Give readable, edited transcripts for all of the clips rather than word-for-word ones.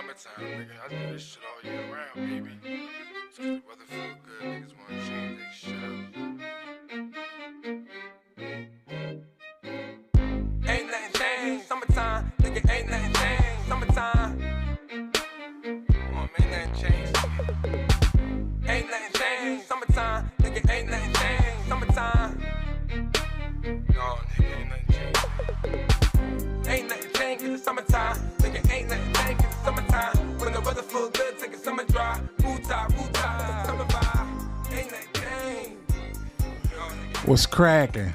summertime, nigga. I do this shit all year round, baby. It's 'cause the weather feel good, niggas wanna change their shit up. Ain't nothing changed, summertime, nigga, ain't nothing changed, summertime. Come on, man, nothing changed. Ain't nothing changed, summertime, nigga, ain't nothing changed, summertime. No, nigga, ain't nothing changed. Ain't nothing changed 'cause it's summertime, nigga, ain't nothing changed 'cause it's summertime. When the weather feel good, take a summer drive, woo tie, summer vibe. Ain't nothing changed. What's cracking?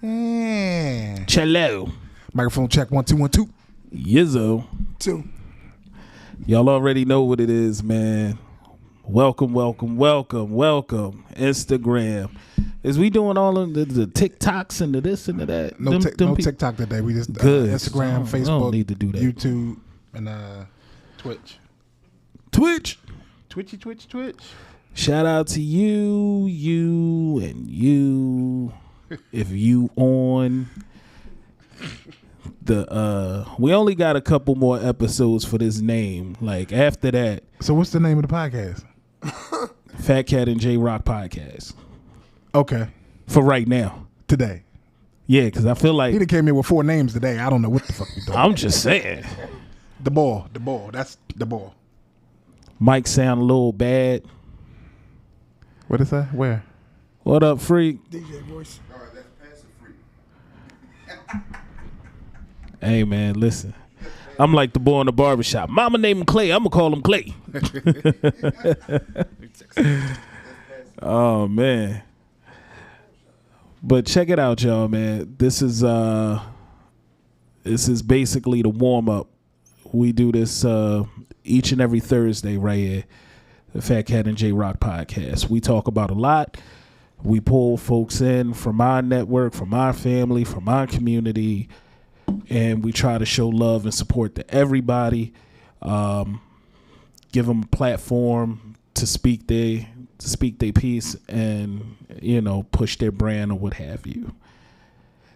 Yeah. Cello. Microphone check 1 2 1 2 Yizzo. 2. Y'all already know what it is, man. Welcome. Instagram. Is we doing all of the TikToks and the this and the that? No TikTok today. We just Good. Instagram, I Facebook, don't need to do that. YouTube, and Twitch. Twitch. Twitch. Shout out to you, and you. If you on the we only got a couple more episodes for this name. Like after that. So what's the name of the podcast? Fatcat and Jayrock podcast. Okay. For right now. Today. Yeah, because I feel like he done came in with 4 names today. I don't know what the fuck we doing. I'm just saying. The ball. That's the ball. Might sound a little bad. What is that? Where? What up, freak? DJ voice. All right, that's passive freak. Hey, man, listen. I'm like the boy in the barbershop. Mama named him Clay. I'm going to call him Clay. Oh, man. But check it out, y'all, man. This is basically the warm-up. We do this each and every Thursday right here, the Fatcat and Jayrock podcast. We talk about a lot. We pull folks in from our network, from our family, from our community, and we try to show love and support to everybody. Give them a platform to speak their piece and, you know, push their brand or what have you.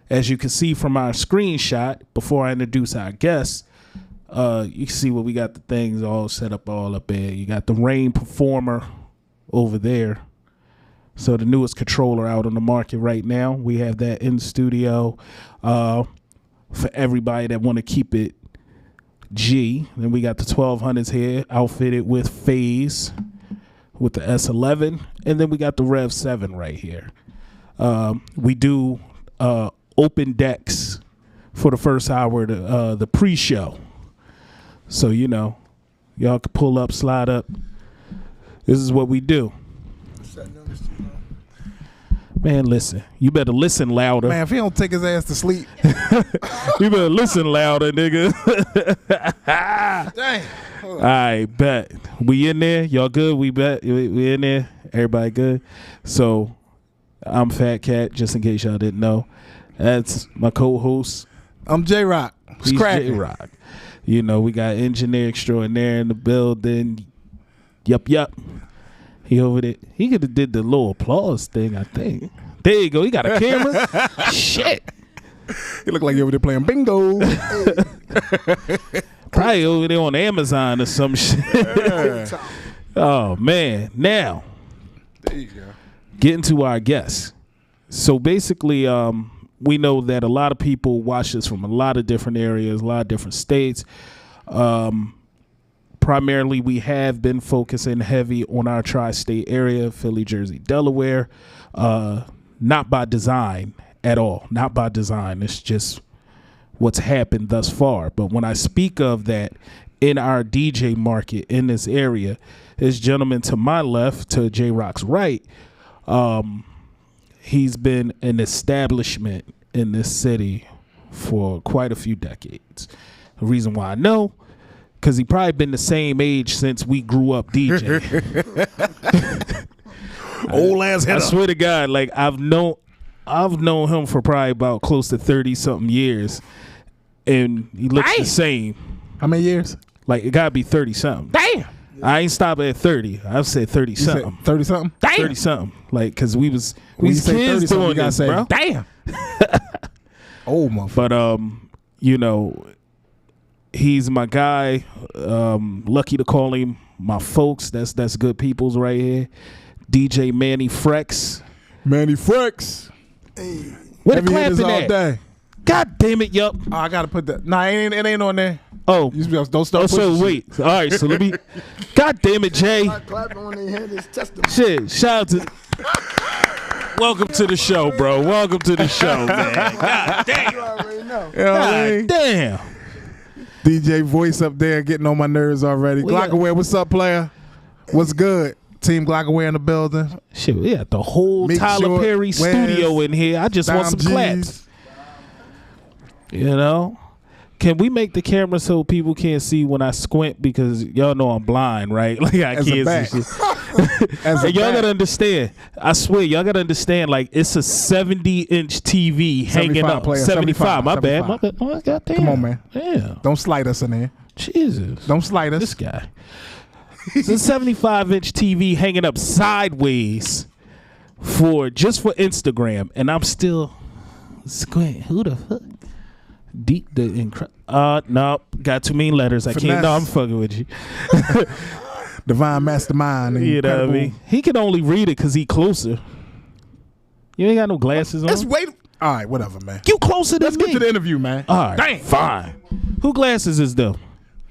As you can see from our screenshot, before I introduce our guests, you can see what we got the things all set up all up there. You got the Rain Performer over there. So the newest controller out on the market right now. We have that in studio for everybody that want to keep it G. Then we got the 1200s here outfitted with phase with the S11. And then we got the Rev 7 right here. We do open decks for the first hour, the pre-show. So, you know, y'all can pull up, slide up. This is what we do. Man, listen. You better listen louder. Man, if he don't take his ass to sleep. You better listen louder, nigga. Dang. All right, bet. We in there? Y'all good? We bet. We in there? Everybody good? So, I'm Fatcat, just in case y'all didn't know. That's my co-host. I'm Jayrock. He's Jayrock. You know, we got engineer extraordinaire in the building. Yup. He over there. He could have did the little applause thing, I think. There you go. He got a camera. Shit. He look like he over there playing bingo. Probably over there on Amazon or some shit. Yeah. Oh, man. Now, There you go. getting to our guests. So basically, we know that a lot of people watch us from a lot of different areas, a lot of different states. Primarily, we have been focusing heavy on our tri-state area, Philly, Jersey, Delaware. Not by design at all. Not by design. It's just what's happened thus far. But when I speak of that in our DJ market in this area, this gentleman to my left, to Jayrock's right, he's been an establishment in this city for quite a few decades. The reason why I know, because he probably been the same age since we grew up DJ. Old ass head. I swear to God, like I've known him for probably about close to 30-something years, and he looks the same. How many years? Like it gotta be 30-something. Damn. I ain't stopping at 30. I've said 30-something. 30-something? Damn. 30-something. Like, cause we was you kids doing gotta this, say, bro. damn. Oh, motherfucker. But you know, He's my guy. Lucky to call him my folks. That's good peoples right here. DJ Manny Frecks. Manny Frecks. Hey, Where the Heavy hitters clapping all at? day. God damn it, yup. Oh, I gotta put that. Nah, it ain't on there. Oh. Don't start. So pushing wait. All right, so let me. God damn it, Jay. I clapping when they hear this testimony. Shit. Shout out to. Welcome to the show, bro. Welcome to the show, man. God damn. You already know. shit. You know what I mean? God damn. DJ voice up there getting on my nerves already. We got- Glockaway, what's up, player? What's good? Team Glockaway in the building. Shit, we got the whole Meek Tyler Short, Perry Wes, studio in here. I just want Dom some G's. claps. You know? Can we make the camera so people can't see when I squint? Because y'all know I'm blind, right? Like I As a can't bat. see shit. As a And y'all bat. gotta understand. I swear, y'all gotta understand. Like it's a 70-inch TV hanging 75, up. player, 75. My bad. 75. My bad. Oh, God damn. Come on, man. Yeah. Don't slight us in there. Jesus. Don't slight us. This guy. It's a 75-inch TV hanging up sideways for Instagram, and I'm still squinting. Who the fuck? Deep the no, got too many letters. I can't. No, I'm fucking with you. Divine mastermind. You know what I incredible- mean? He can only read it because he closer. You ain't got no glasses on. Let's wait. All right, whatever, man. You closer than Let's me. get to the interview, man. All right, Damn. fine. Who glasses is them?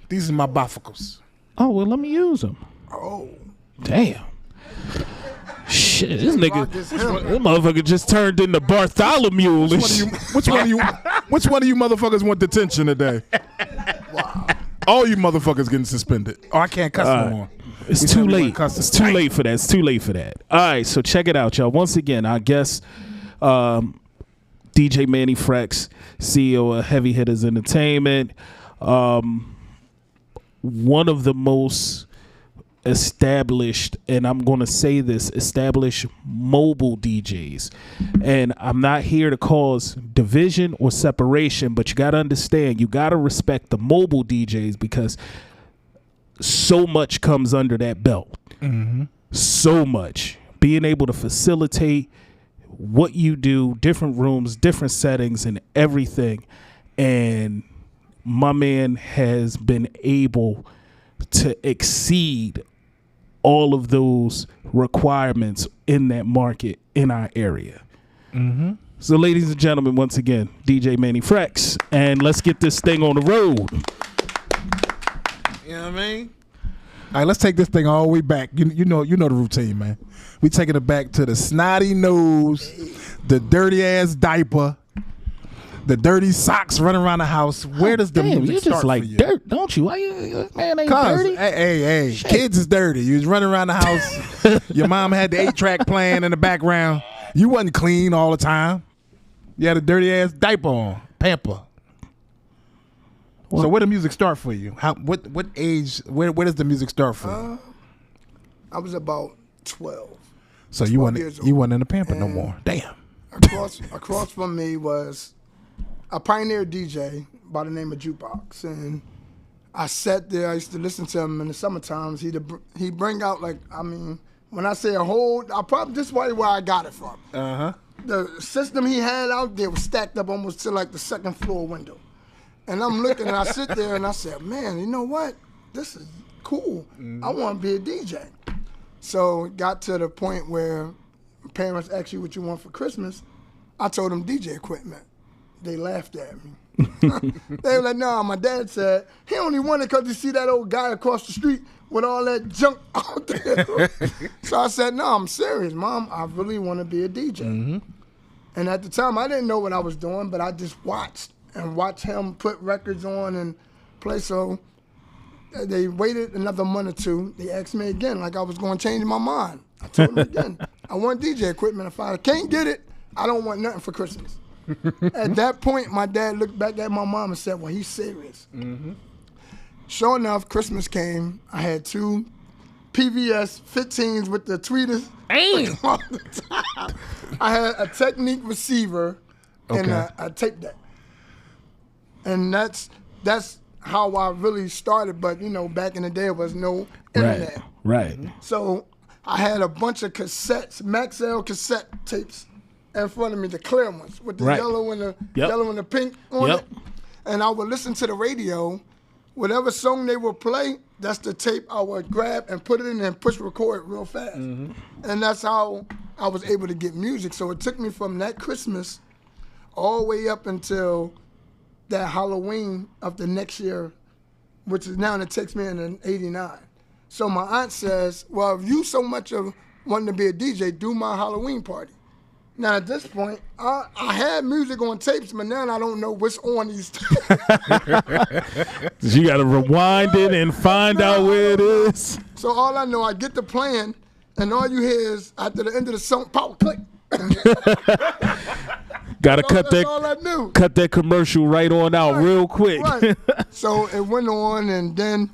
These are my bifocals. Oh well, let me use them. Oh, Damn. Shit, this nigga, Rock is him. this motherfucker just turned into Bartholomew. and shit. Which one of you motherfuckers want detention today? Wow. All you motherfuckers getting suspended. Oh, I can't cuss no more. It's We too said we late. weren't cussing. It's too late for that. It's too late for that. All right, so check it out, y'all. Once again, I guess DJ Manny Frecks, CEO of Heavy Hitters Entertainment, one of the most established, and I'm going to say this, established mobile DJs. And I'm not here to cause division or separation, but you got to understand, you got to respect the mobile DJs because so much comes under that belt. So much. Being able to facilitate what you do, different rooms, different settings, and everything. And my man has been able to exceed all of those requirements in that market in our area. So, ladies and gentlemen, once again, DJ Manny Frecks, and let's get this thing on the road. You know what I mean? All right, let's take this thing all the way back. You know the routine, man. We taking it back to the snotty nose, the dirty ass diaper, the dirty socks running around the house. Where does the Damn, music you start just like for you? dirt, don't you? Why you man ain't Cause, dirty? hey, kids is dirty. You was running around the house. Your mom had the 8-track playing in the background. You wasn't clean all the time. You had a dirty ass diaper on, pamper. So where the music start for you? What age? Where does the music start for you? I was about 12. So you 12 years wasn't old. in the pamper no And- more. Damn. Across from me was a pioneer DJ by the name of Jukebox, and I sat there. I used to listen to him in the summer times. He'd bring out when I say a whole, this is probably where I got it from. The system he had out there was stacked up almost to like the second floor window, and I'm looking and I sit there and I said, man, you know what? This is cool. I want to be a DJ. So it got to the point where parents asked you what you want for Christmas. I told them DJ equipment. They laughed at me. They were like, no, my dad said he only wanted because you see that old guy across the street with all that junk out there. So I said, no, I'm serious, Mom. I really want to be a DJ. And at the time, I didn't know what I was doing, but I just watched him put records on and play. So they waited another month or two. They asked me again, like I was going to change my mind. I told them again, I want DJ equipment. If I can't get it, I don't want nothing for Christmas. At that point, my dad looked back at my mom and said, well, he's serious. Sure enough, Christmas came. I had 2 PVS 15s with the tweeters. All the time. I had a Technique receiver and a tape deck. And that's how I really started. But, back in the day, there was no internet. Right. So I had a bunch of cassettes, Maxell cassette tapes in front of me, the clear ones with the Right. yellow and the Yep. yellow and the pink on Yep. it. And I would listen to the radio whatever song they would play, that's the tape I would grab and put it in and push record real fast. And that's how I was able to get music. So it took me from that Christmas all the way up until that Halloween of the next year, which is now, and it takes me in '89. So my aunt says, well, if you so much of wanting to be a DJ, do my Halloween party. Now at this point, I had music on tapes, but now I don't know what's on these tapes. You got to rewind it and find out where it is. So all I know, I get the plan, and all you hear is, after the end of the song, power click. Got to cut That's all I knew. cut that commercial right on out real quick. Right. So it went on, and then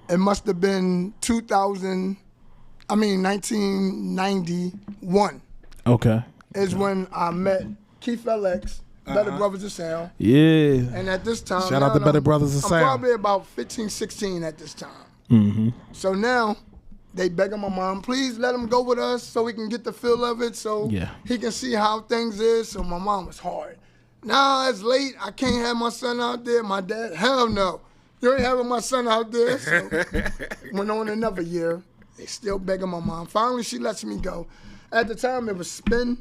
it must have been 1991 Okay. is when I met Keith LX, Better Brothers of Sound. Yeah. And at this time, Shout out to Better Brothers of I'm Sound. probably about 15, 16 at this time. So now they begging my mom, please let him go with us so we can get the feel of it, so Yeah. he can see how things is. So my mom was hard. Now it's late. I can't have my son out there. My dad, hell no. You ain't having my son out there. So went on another year. They still begging my mom. Finally, she lets me go. At the time, it was Spin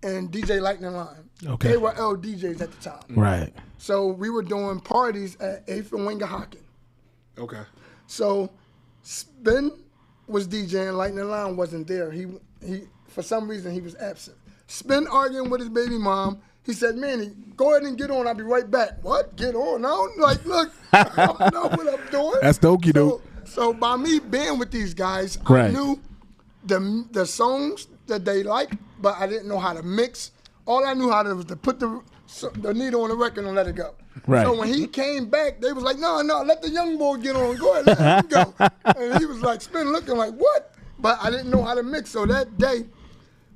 and DJ Lightning Line. Okay. They were LDJs at the time. Right. So we were doing parties at 8th and Wingahocken. Okay. So Spin was DJing, Lightning Line wasn't there. He for some reason he was absent. Spin arguing with his baby mom. He said, Manny, go ahead and get on. I'll be right back. What? Get on? No, like, look, I don't know what I'm doing. That's the okey doke. So by me being with these guys, Right. I knew the songs that they liked, but I didn't know how to mix. All I knew how to was to put the needle on the record and let it go. Right. So when he came back, they was like, no, let the young boy get on. Go ahead, let him go. And he was like, Spin looking like, what? But I didn't know how to mix. So that day,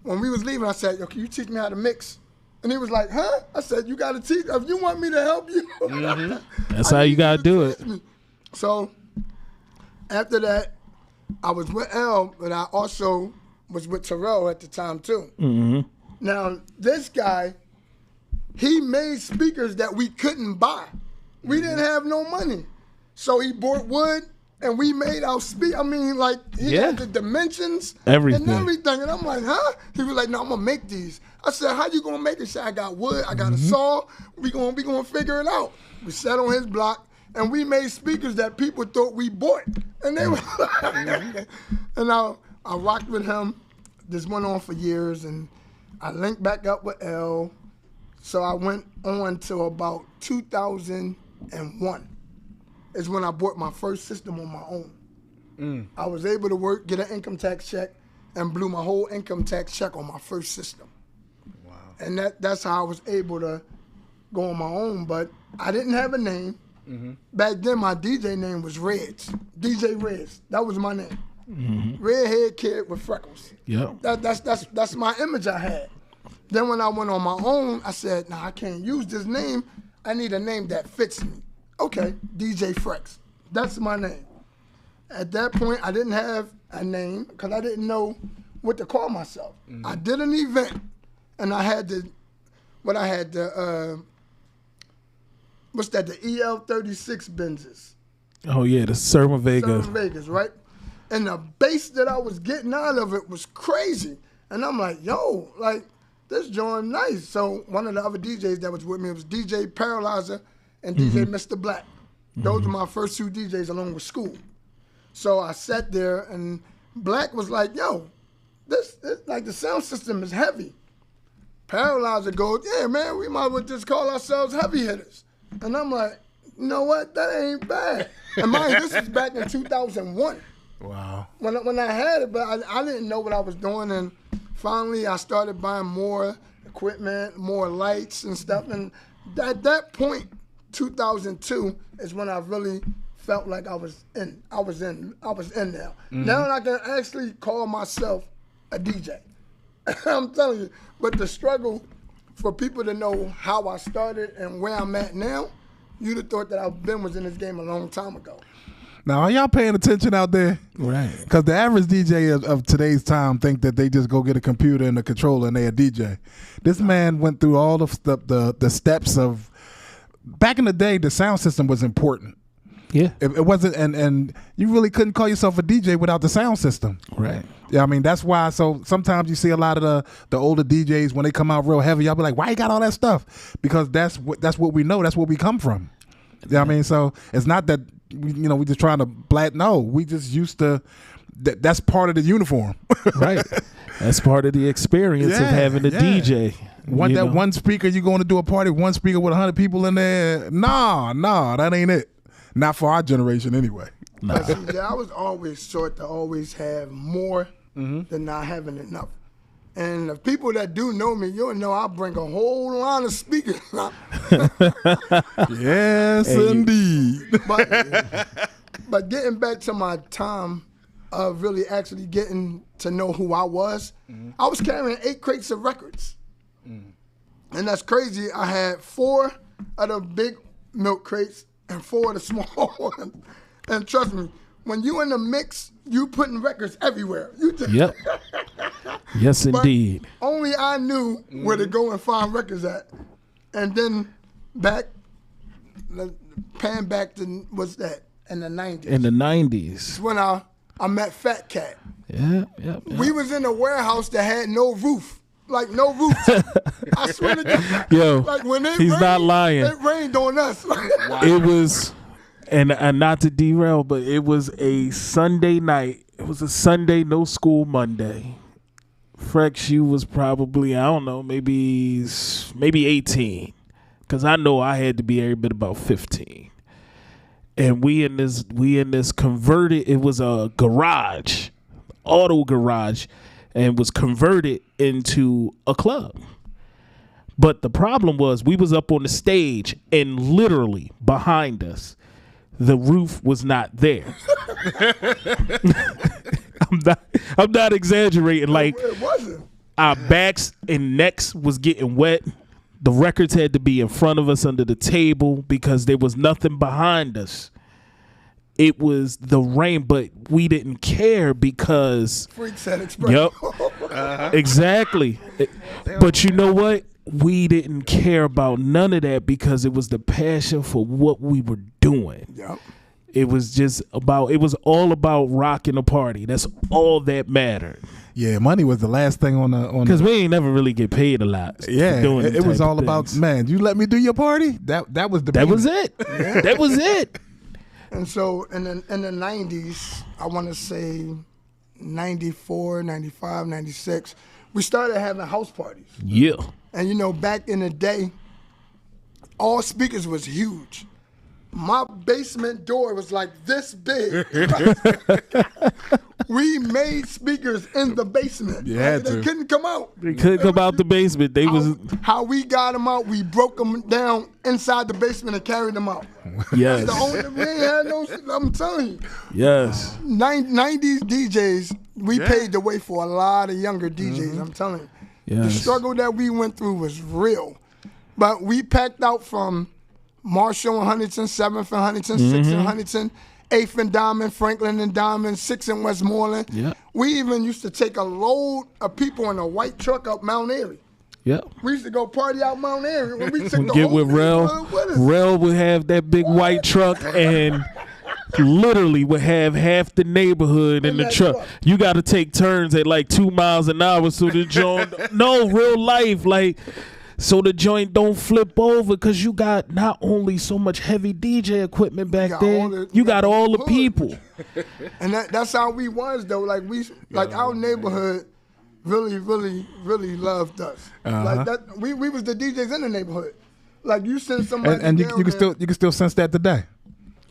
when we was leaving, I said, yo, can you teach me how to mix? And he was like, huh? I said, you got to teach. If you want me to help you. That's how you got to do it. Me. So after that, I was with L, but I also was with Terrell at the time too. Now, this guy, he made speakers that we couldn't buy. We didn't have no money. So he bought wood, and we made our I mean, like, he had the dimensions Everything. and everything. And I'm like, huh? He was like, no, I'm going to make these. I said, how you going to make it? He said, I got wood, I got a saw. We gonna figure it out. We sat on his block, and we made speakers that people thought we bought. And they were and I rocked with him. This went on for years, and I linked back up with L. So I went on till about 2001 is when I bought my first system on my own. I was able to get an income tax check, and blew my whole income tax check on my first system. Wow. And that's how I was able to go on my own, but I didn't have a name. Back then, my DJ name was Reds, DJ Reds. That was my name. Redhead kid with freckles. Yep. That's my image I had. Then when I went on my own, I said, nah, I can't use this name. I need a name that fits me. Okay, DJ Frecks. That's my name. At that point, I didn't have a name because I didn't know what to call myself. I did an event, and I had the EL36 Benzes. Oh, yeah, the Serma Vega. Southern Vegas, right? And the bass that I was getting out of it was crazy. And I'm like, yo, like, this joint nice. So one of the other DJs that was with me was DJ Paralyzer and DJ Mr. Black. Those were my first two DJs along with School. So I sat there, and Black was like, yo, this like the sound system is heavy. Paralyzer goes, yeah, man, we might as well just call ourselves heavy hitters. And I'm like, you know what? That ain't bad. And mind you, this was back in 2001. Wow. When I had it, but I didn't know what I was doing. And finally, I started buying more equipment, more lights and stuff. And at that point, 2002 is when I really felt like I was in now. Now I can actually call myself a DJ. I'm telling you. But the struggle for people to know how I started and where I'm at now, you'd have thought that I've been was in this game a long time ago. Now, are y'all paying attention out there? Right. Because the average DJ of today's time think that they just go get a computer and a controller and they're a DJ. This man went through all the steps of. Back in the day, the sound system was important. Yeah. It wasn't, and you really couldn't call yourself a DJ without the sound system. Right. Yeah, I mean that's why. So sometimes you see a lot of the older DJs when they come out real heavy, y'all be like, "Why you got all that stuff?" Because that's what we know. That's what we come from. Yeah, I mean, so it's not that we just trying to blat. No, we just used to. That's part of the uniform. Right. That's part of the experience of having a DJ. One speaker, you going to do a party, one speaker with 100 people in there. Nah, that ain't it. Not for our generation anyway. But see, I was always taught to always have more than not having enough. And the people that do know me, you'll know I bring a whole line of speakers. Yes, indeed. But getting back to my time of really actually getting to know who I was carrying 8 crates of records. And that's crazy. I had 4 of the big milk crates and 4 of the small ones. And trust me, when you in the mix, you putting records everywhere. Yep. Yes, indeed. Only I knew where to go and find records at. And then pan back to, what's that, in the 90s. In the 90s. When I met Fatcat. Yeah. We was in a warehouse that had no roof. Like, no roof. I swear to God. Yo, like when it he's rained, not lying. It rained on us. It was, and not to derail, but it was a Sunday night. It was a Sunday, no school Monday. Frecks, you was probably, I don't know, maybe 18. Because I know I had to be every bit about 15. And we in this converted, it was a garage, auto garage, and was converted into a club. But the problem was we was up on the stage and literally behind us, the roof was not there. I'm not exaggerating. Like, it wasn't. Our backs and necks was getting wet. The records had to be in front of us under the table because there was nothing behind us. It was the rain, but we didn't care because Freaks had expression. Yep. Exactly. But you know what? We didn't care about none of that because it was the passion for what we were doing. Yep. It was all about rocking the party. That's all that mattered. Yeah, money was the last thing on the because we ain't never really get paid a lot. Yeah, doing it was all about, man, you let me do your party. That was the that was it. Yeah. That was it. And so in the 90s, I want to say 94, 95, 96, we started having house parties. Yeah. And back in the day, all speakers was huge. My basement door was like this big. We made speakers in the basement. Yeah, they couldn't come out. They couldn't come out the basement. How we got them out, we broke them down inside the basement and carried them out. Yes. We ain't had no, I'm telling you. Yes. 90s DJs, we paved the way for a lot of younger DJs, I'm telling you. Yes. The struggle that we went through was real. But we packed out from Marshall and Huntington, 7th and Huntington, 6th and Huntington, 8th and Diamond, Franklin and Diamond, 6th and Westmoreland. Yeah. We even used to take a load of people in a white truck up Mount Airy. Yeah. We used to go party out Mount Airy. When we took the get whole with Rel. Rel would have that big white truck and literally would have half the neighborhood in the truck. You got to take turns at like 2 miles an hour so the joint, no, real life, like, so the joint don't flip over because you got not only so much heavy DJ equipment back there, you got all the people. And that's how we was though. Like our neighborhood really, really, really loved us. Like that, we was the DJs in the neighborhood. Like you send somebody and you can still sense that today.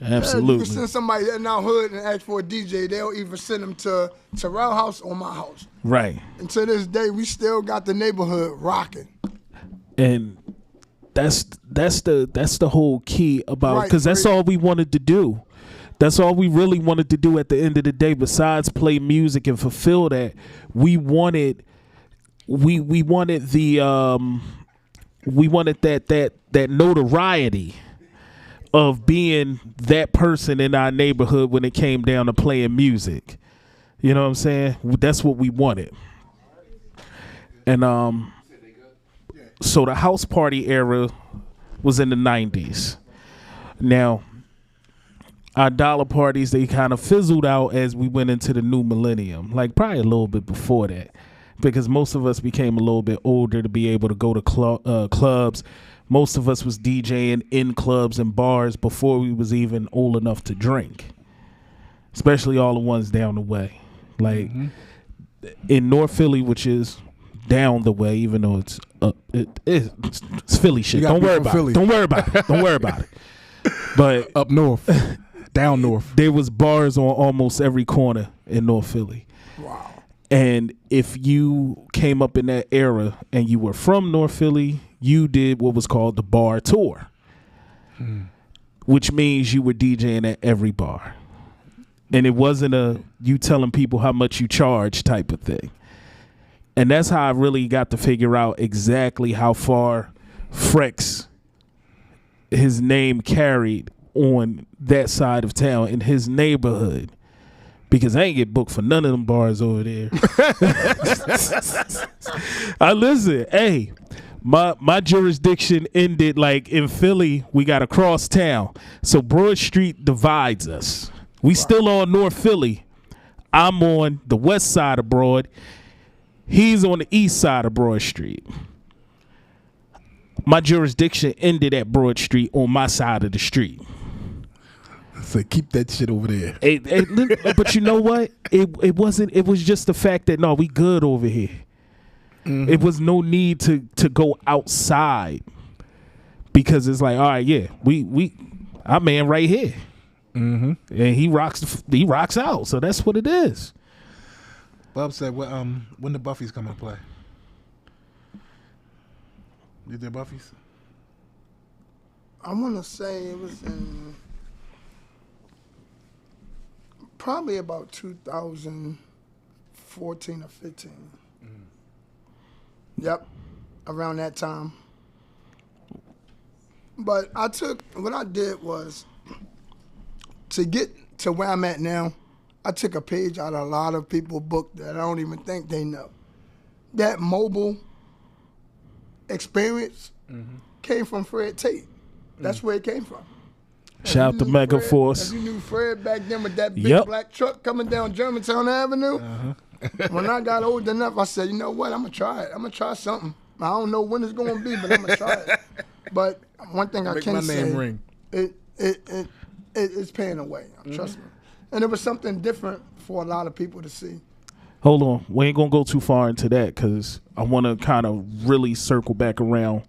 Absolutely. You can send somebody in our hood and ask for a DJ. They'll either send them to Terrell house or my house. Right. And to this day, we still got the neighborhood rocking. And that's the whole key about, because that's all we wanted to do. That's all we really wanted to do at the end of the day. Besides play music and fulfill that, we wanted that notoriety of being that person in our neighborhood when it came down to playing music. You know what I'm saying? That's what we wanted. And so the house party era was in the 90s. Now, our dollar parties, they kind of fizzled out as we went into the new millennium, like probably a little bit before that, because most of us became a little bit older to be able to go to clubs. Most of us was DJing in clubs and bars before we was even old enough to drink, especially all the ones down the way. Like in North Philly, which is down the way, even though it's it's Philly shit. Don't worry about it. Don't worry about it. Don't worry about it. But Up north, down north. there was bars on almost every corner in North Philly. Wow. And if you came up in that era and you were from North Philly, you did what was called the bar tour, which means you were DJing at every bar. And it wasn't a you telling people how much you charge type of thing. And that's how I really got to figure out exactly how far Frecks, his name carried on that side of town in his neighborhood. Because I ain't get booked for none of them bars over there. I listen, hey, my jurisdiction ended like in Philly, we got to cross town. So Broad Street divides us. We still on North Philly. I'm on the west side of Broad. He's on the east side of Broad Street. My jurisdiction ended at Broad Street on my side of the street. So keep that shit over there. But you know what? It wasn't. It was just the fact that no, we good over here. It was no need to go outside because it's like, all right, yeah, we our man right here, and he rocks out. So that's what it is. Bub said, well, when the Buffies come and play? Did the Buffies? I want to say it was in probably about 2014 or 15. Yep, around that time. But what I did was, to get to where I'm at now, I took a page out of a lot of people's book that I don't even think they know. That mobile experience came from Fred Tate. That's where it came from. Shout out to Mega Force. If you knew Fred back then with that big black truck coming down Germantown Avenue, when I got old enough, I said, you know what, I'm going to try it. I'm going to try something. I don't know when it's going to be, but I'm going to try it. But one thing I can say, ring. it's paying away, trust me. And it was something different for a lot of people to see. Hold on. We ain't going to go too far into that because I want to kind of really circle back around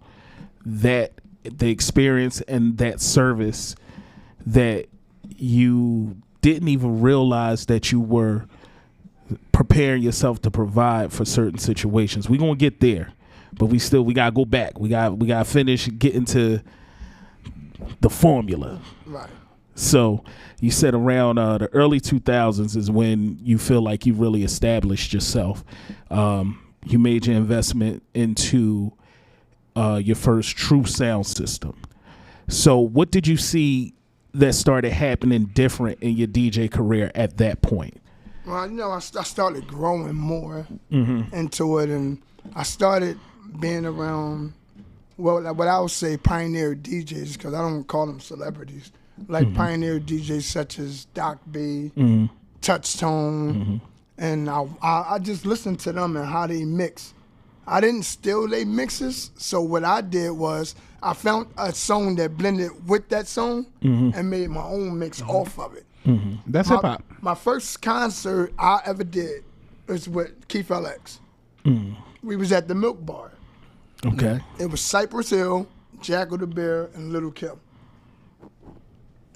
the experience and that service that you didn't even realize that you were preparing yourself to provide for certain situations. We're going to get there, but we got to go back. We got to finish getting to the formula. Right. So you said around the early 2000s is when you feel like you really established yourself. You made your investment into your first true sound system. So what did you see that started happening different in your DJ career at that point? Well, you know, I started growing more into it, and I started being around, well, what I would say pioneer DJs, because I don't call them celebrities, like pioneer DJs such as Doc B, Touchtone, and I just listened to them and how they mix. I didn't steal their mixes, so what I did was I found a song that blended with that song and made my own mix off of it. That's hip hop. My first concert I ever did was with Keith LX. We was at the Milk Bar. Okay. It was Cypress Hill, Jackal the Bear, and Little Kim.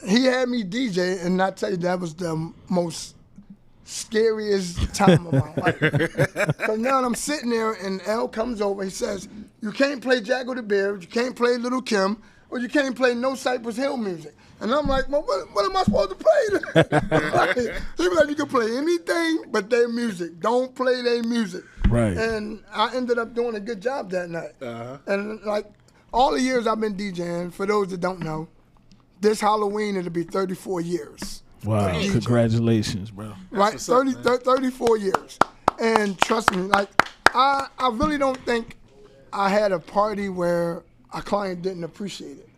He had me DJ, and I tell you, that was the most scariest time of my life. Because now I'm sitting there, and L comes over. He says, "You can't play Jackal the Bear, you can't play Little Kim, or you can't play no Cypress Hill music." And I'm like, "Well, what am I supposed to play?" He was like, "You can play anything but their music. Don't play their music." Right. And I ended up doing a good job that night. And like all the years I've been DJing, for those that don't know, this Halloween it'll be 34 years. Wow, congratulations, bro. Right, 34 years. And trust me, like I really don't think I had a party where a client didn't appreciate it.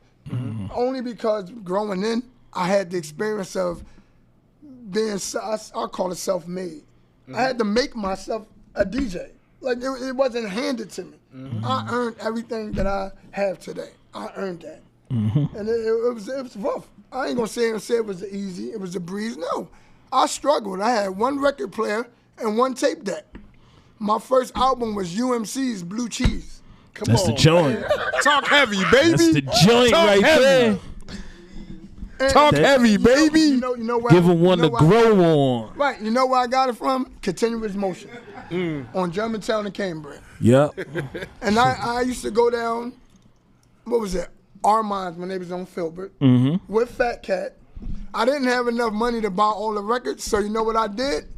Only because growing in, I had the experience of being, I call it self-made. I had to make myself a DJ. Like, it wasn't handed to me. I earned everything that I have today. I earned that. And it was rough. I ain't gonna say it was easy. It was a breeze. No, I struggled. I had one record player and one tape deck. My first album was UMC's Blue Cheese. That's the joint. Talk heavy, baby. That's the joint Talk right heavy. there. And Talk heavy, baby. You know where Give him one to grow on. Right. You know where I got it from? Continuous Motion on Germantown and Cambridge. Yep. And I used to go down, what was it? Armand's when they was on Filbert with Fatcat. I didn't have enough money to buy all the records, so you know what I did?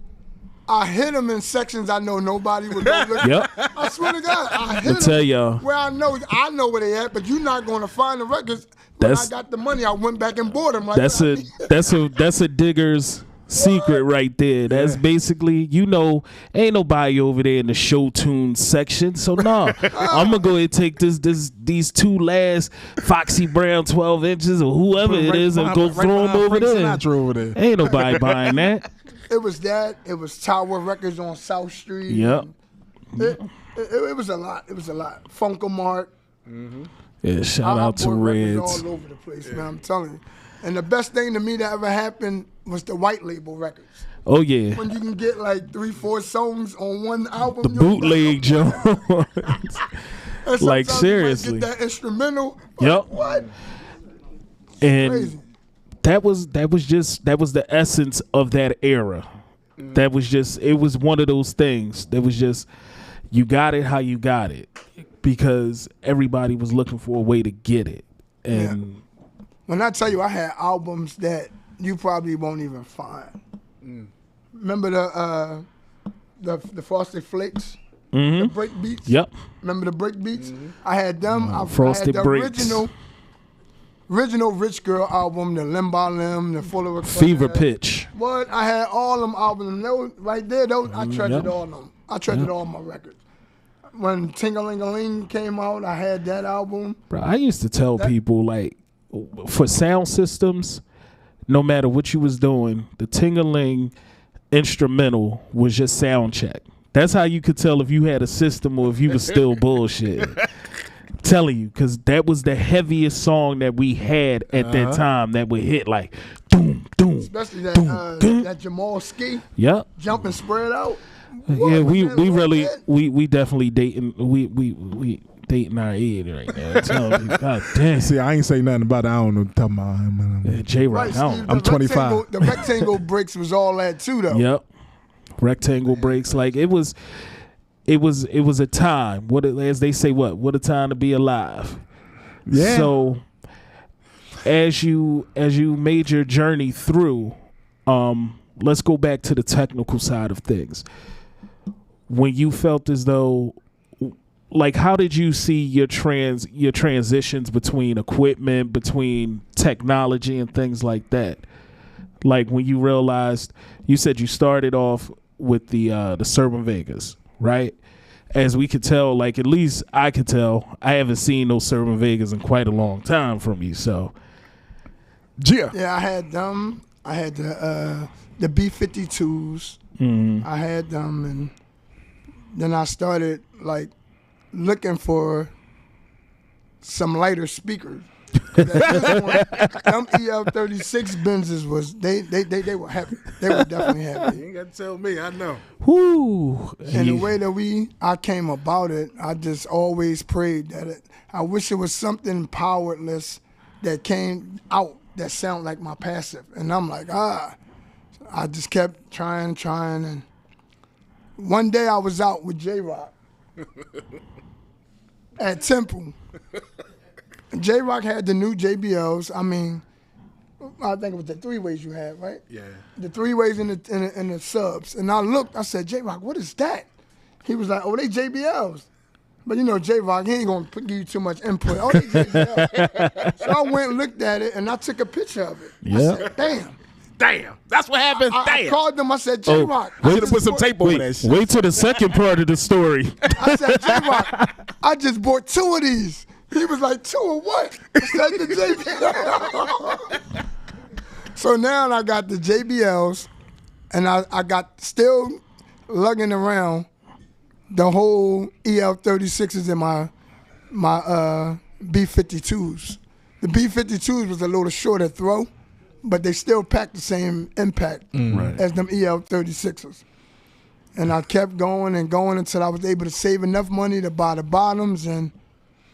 I hid them in sections I know nobody would go look. Yep. I swear to God, I hid tell them y'all. where I know where they at, but you're not going to find the records. When I got the money, I went back and bought them. Like, That's a digger's secret right there. That's basically, ain't nobody over there in the show tune section. So nah, I'm gonna go ahead and take these two last Foxy Brown 12 inches or whoever it is and go throw them over there. Ain't nobody buying that. It was that. It was Tower Records on South Street. Yep. It was a lot. It was a lot. Funkomart. Yeah, shout out to bought records Reds. all over the place, man. I'm telling you. And the best thing to me that ever happened was the white label records. Oh yeah. When you can get like 3-4 songs on one album. The bootleg Jones. Like seriously. You might get that instrumental. Yep. What? And Crazy. that was the essence of that era. That was it was one of those things that was just, you got it how you got it, because everybody was looking for a way to get it. And when I tell you, I had albums that you probably won't even find. Remember the Frosted Flakes, the break beats. Yep. Remember the break beats? I had them. I Frosted had the Breaks. original Rich Girl album, the Limb by Limb, the Full of Request. Fever Pitch. What? I had all them albums. Those right there, I treasured all of them. I treasured all my records. When Ting-a-Ling-a-Ling came out, I had that album. Bro, I used to tell people, like, for sound systems, no matter what you was doing, the Ting-a-Ling instrumental was just sound check. That's how you could tell if you had a system or if you was still bullshit. Telling you, because that was the heaviest song that we had at that time that would hit like doom, doom. Especially that doom, doom. that Jamal Ski. Yep. Jump and spread out. Yeah, we really that? we definitely dating we dating our age right now. I'm telling you, God damn. See, I ain't say nothing about it. I don't know what you're talking about. Jayrock. Right, Steve, I'm 25. The rectangle bricks was all that too, though. Yep. Rectangle breaks. Like it was a time. As they say, what a time to be alive. Yeah. So as you made your journey through, let's go back to the technical side of things. When you felt as though, like, how did you see your transitions between equipment, between technology and things like that? Like when you realized, you said you started off with the Serban Vegas, right? As we could tell, like at least I could tell, I haven't seen those Serban Vegas in quite a long time from you. So, Yeah. Yeah, I had them. I had the B-52s. I had them, and then I started like looking for some lighter speakers. At this point, them EL36 Benzes was they were heavy. They were definitely heavy. You ain't got to tell me. I know. whoo. And the way that I came about it, I just always prayed that I wish it was something powerless that came out that sounded like my passive. And I'm like, I just kept trying, and one day I was out with Jayrock at Temple. Jayrock had the new JBLs. I mean, I think it was the 3-ways you had, right? Yeah. The 3-ways in the subs. And I looked, I said, Jayrock, what is that? He was like, oh, they JBLs. But you know, Jayrock, he ain't gonna give you too much input. Oh, they JBLs. So I went and looked at it, and I took a picture of it. I said, damn. That's what happened. I called them, I said, Jayrock. We should have put some tape over that shit. Wait till the second part of the story. I said, Jayrock, I just bought 2 of these. He was like, 2 of what? I said, the JBL. So now I got the JBLs, and I got still lugging around the whole EL36s in my B52s. The B52s was a little shorter throw, but they still packed the same impact as them EL36s. And I kept going and going until I was able to save enough money to buy the bottoms, and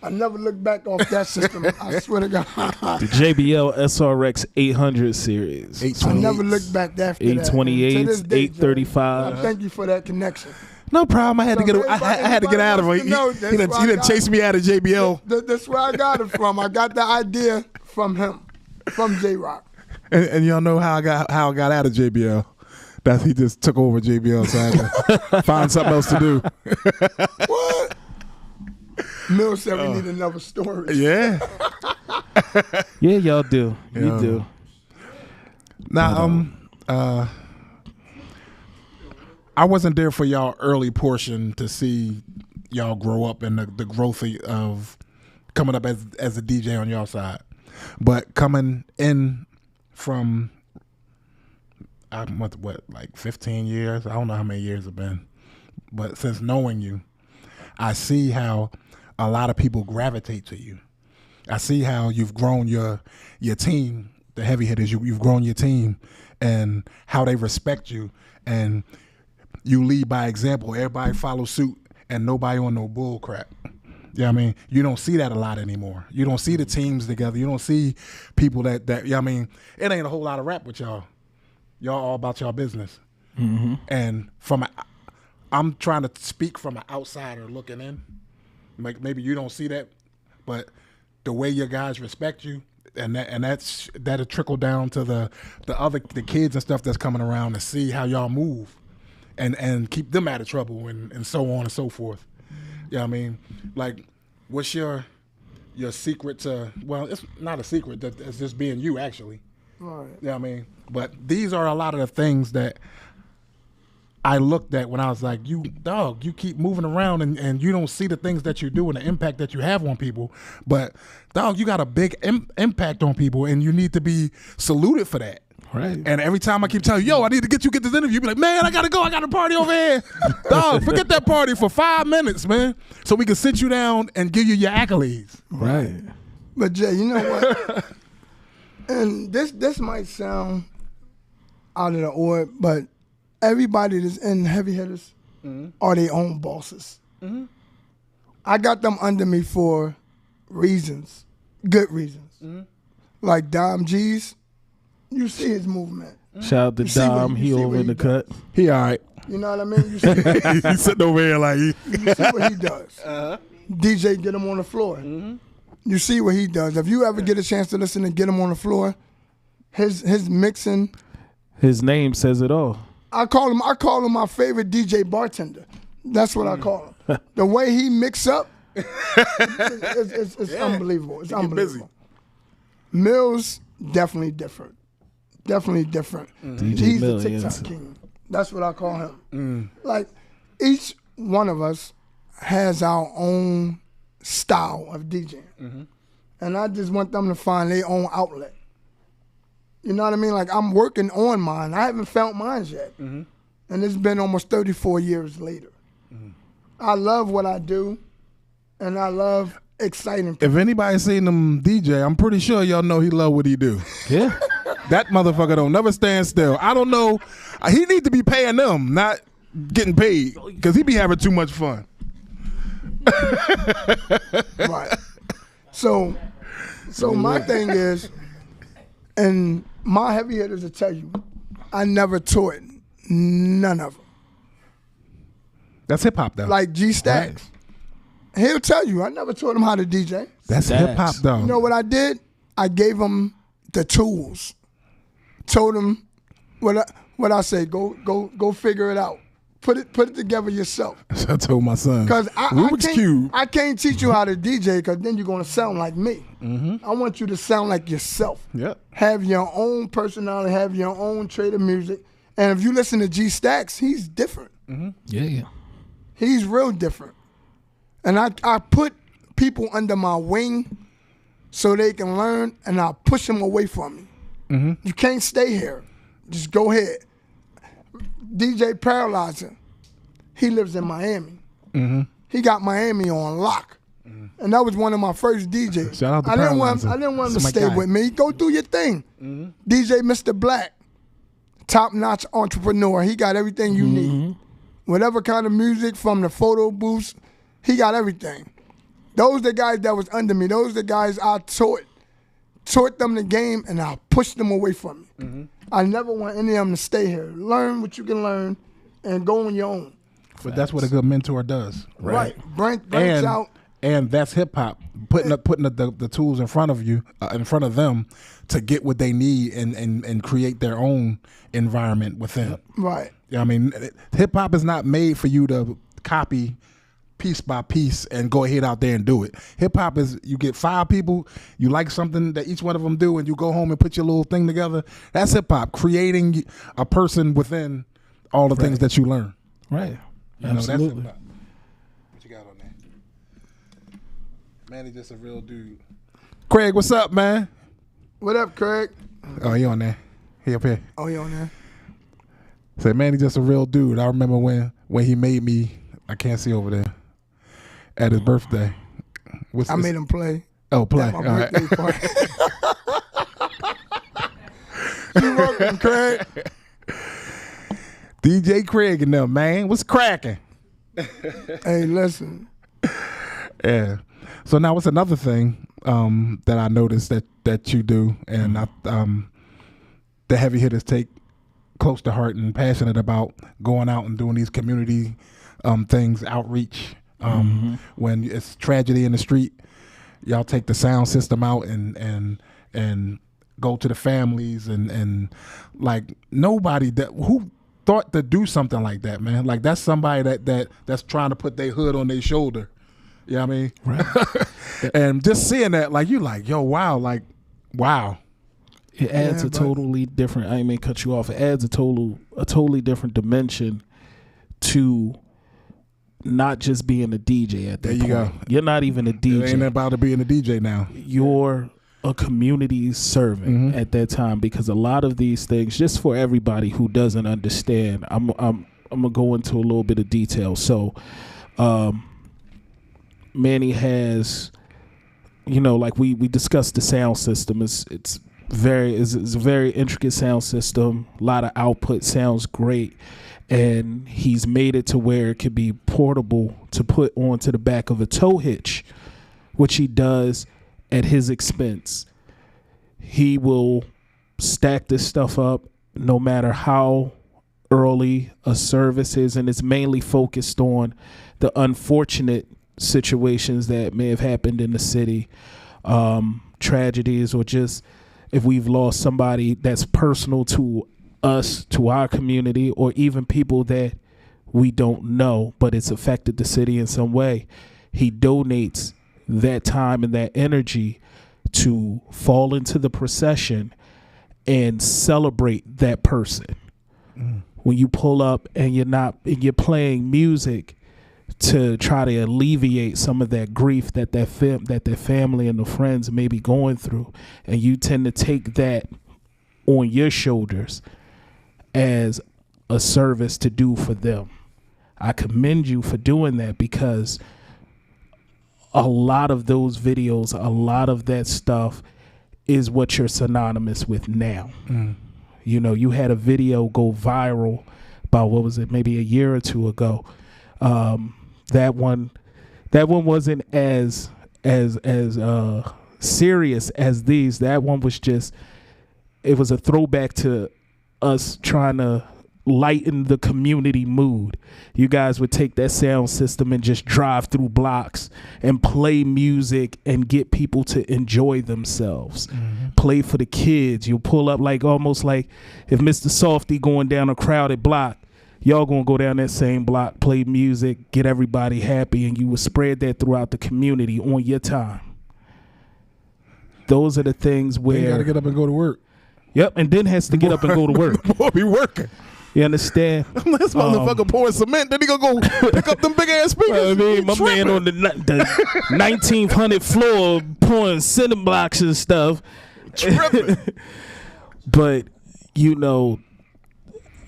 I never looked back off that system. I swear to God. The JBL SRX 800 series. I never looked back after that. 828s, 835. Thank you for that connection. No problem. I had to get. I had to get out of it. He That's didn't chase me out of JBL. That's where I got it from. I got the idea from him, from Jayrock. And y'all know how I got out of JBL. That he just took over JBL, so I had to find something else to do. What? Mill said we need another story. Yeah. Yeah, y'all do. You Yeah. do. Now, I wasn't there for y'all early portion to see y'all grow up and the growth of coming up as a DJ on y'all side, but coming in from what like 15 years. I don't know how many years it's been, but since knowing you, I see how a lot of people gravitate to you. I see how you've grown your team, the heavy hitters. You've grown your team, and how they respect you, and you lead by example. Everybody follows suit, and nobody on no bull crap. Yeah, I mean, you don't see that a lot anymore. You don't see the teams together. You don't see people that I mean, it ain't a whole lot of rap with y'all. Y'all all about y'all business. Mm-hmm. And I'm trying to speak from an outsider looking in. Like maybe you don't see that, but the way your guys respect you, that'll trickle down to the kids and stuff that's coming around to see how y'all move, and keep them out of trouble and so on and so forth. Yeah, I mean, like, what's your secret to? Well, it's not a secret. It's just being you, actually. Right. Yeah, I mean, but these are a lot of the things that I looked at when I was like, you keep moving around and you don't see the things that you do and the impact that you have on people. But, dog, you got a big impact on people, and you need to be saluted for that. Right. And every time I keep telling you, I need to get this interview, you be like, man, I got to go. I got a party over here. Dog, forget that party for 5 minutes, man, so we can sit you down and give you your accolades. Right. But, Jay, you know what? And this might sound out of the order, but everybody that's in heavy hitters are their own bosses. Mm-hmm. I got them under me for reasons, good reasons. Mm-hmm. Like Dom G's, you see his movement. Shout out to Dom, he over in the cut. He all right. You know what I mean? You see, He's sitting over here like you see what he does. DJ, get him on the floor. Mm-hmm. You see what he does. If you ever get a chance to listen and get him on the floor, his mixing. His name says it all. I call him my favorite DJ bartender. That's what I call him. The way he mix up, it's unbelievable. It's unbelievable. Mills, definitely different. Definitely different. He's the TikTok king. That's what I call him. Like, each one of us has our own style of DJing. Mm-hmm. And I just want them to find their own outlet. You know what I mean? Like, I'm working on mine. I haven't found mine yet. Mm-hmm. And it's been almost 34 years later. Mm-hmm. I love what I do, and I love exciting people. If anybody's seen him DJ, I'm pretty sure y'all know he love what he do. Yeah. That motherfucker don't never stand still. I don't know. He need to be paying them, not getting paid, because he be having too much fun. Right. So my thing is, and my heavy hitters will tell you, I never taught none of them. That's hip hop though. Like G Stacks. Right. He'll tell you, I never taught him how to DJ. That's hip hop though. You know what I did? I gave him the tools. Told him what I say, go figure it out. Put it together yourself. I told my son. Because I can't teach you how to DJ, because then you're going to sound like me. Mm-hmm. I want you to sound like yourself. Yep. Have your own personality, have your own trade of music. And if you listen to G Stacks, he's different. Mm-hmm. Yeah. He's real different. And I put people under my wing so they can learn, and I push them away from me. You can't stay here. Just go ahead. DJ Paralyzer, he lives in Miami. He got Miami on lock. And that was one of my first DJs. Shout out to I didn't Paralyzer. want him to That's my stay guy. with me. Go do your thing. DJ Mr. Black, top-notch entrepreneur. He got everything you need. Whatever kind of music, from the photo booths, he got everything. Those the guys that was under me. Those the guys I taught them the game, and I pushed them away from me. I never want any of them to stay here. Learn what you can learn and go on your own. But that's what a good mentor does. Right. Branch out. And that's hip hop, putting the tools in front of you, in front of them, to get what they need and create their own environment within. Right. I mean, hip hop is not made for you to copy piece by piece and go ahead out there and do it. Hip hop is, you get 5 people, you like something that each one of them do, and you go home and put your little thing together. That's hip hop, creating a person within all the things that you learn. Right. You know, that's Absolutely. hip hop. What you got on there? Manny just a real dude. Craig, what's up, man? What up, Craig? Oh, he on there. He up here. Oh, you on there? Say, Manny just a real dude. I remember when he made me, I can't see over there, at his birthday. I made him play. Oh, play. At my All right. birthday party. You welcome, Craig. DJ Craig and them, man. What's cracking? Hey, listen. Yeah. So now what's another thing that I noticed that you do, and the heavy hitters take close to heart and passionate about going out and doing these community things, outreach. When it's tragedy in the street, y'all take the sound system out and go to the families and like nobody who thought to do something like that, man. Like that's somebody that's trying to put their hood on their shoulder. You know what I mean? Right. And just seeing that, like you like, yo, wow, like, wow. It adds a totally different. I didn't mean to cut you off. It adds a totally different dimension to not just being a DJ at that point. There you go. You're not even a DJ. It ain't about to being a DJ now. You're a community servant at that time, because a lot of these things, just for everybody who doesn't understand, I'm gonna go into a little bit of detail. So, Manny has, like we discussed the sound system. It's a very intricate sound system. A lot of output, sounds great. And he's made it to where it could be portable to put onto the back of a tow hitch, which he does at his expense. He will stack this stuff up no matter how early a service is, and it's mainly focused on the unfortunate situations that may have happened in the city, tragedies, or just if we've lost somebody that's personal to us, to our community, or even people that we don't know, but it's affected the city in some way. He donates that time and that energy to fall into the procession and celebrate that person. When you pull up and you're playing music to try to alleviate some of that grief that their family and the friends may be going through, and you tend to take that on your shoulders as a service to do for them. I commend you for doing that, because a lot of those videos, a lot of that stuff is what you're synonymous with now. You had a video go viral about, what was it, maybe a year or two ago. That one wasn't as serious as these. That one was it was a throwback to us trying to lighten the community mood. You guys would take that sound system and just drive through blocks and play music and get people to enjoy themselves. Play for the kids. You'll pull up almost like if Mr. Softy going down a crowded block, y'all gonna go down that same block, play music, get everybody happy, and you will spread that throughout the community on your time. Those are the things where You gotta get up and go to work. Yep, and then has to get up and go to work. Boy, be working. You understand? This motherfucker pouring cement. Then he gonna go pick up them big ass speakers. I mean, my man on the 1900 floor pouring cinder blocks and stuff. Tripping. But, you know,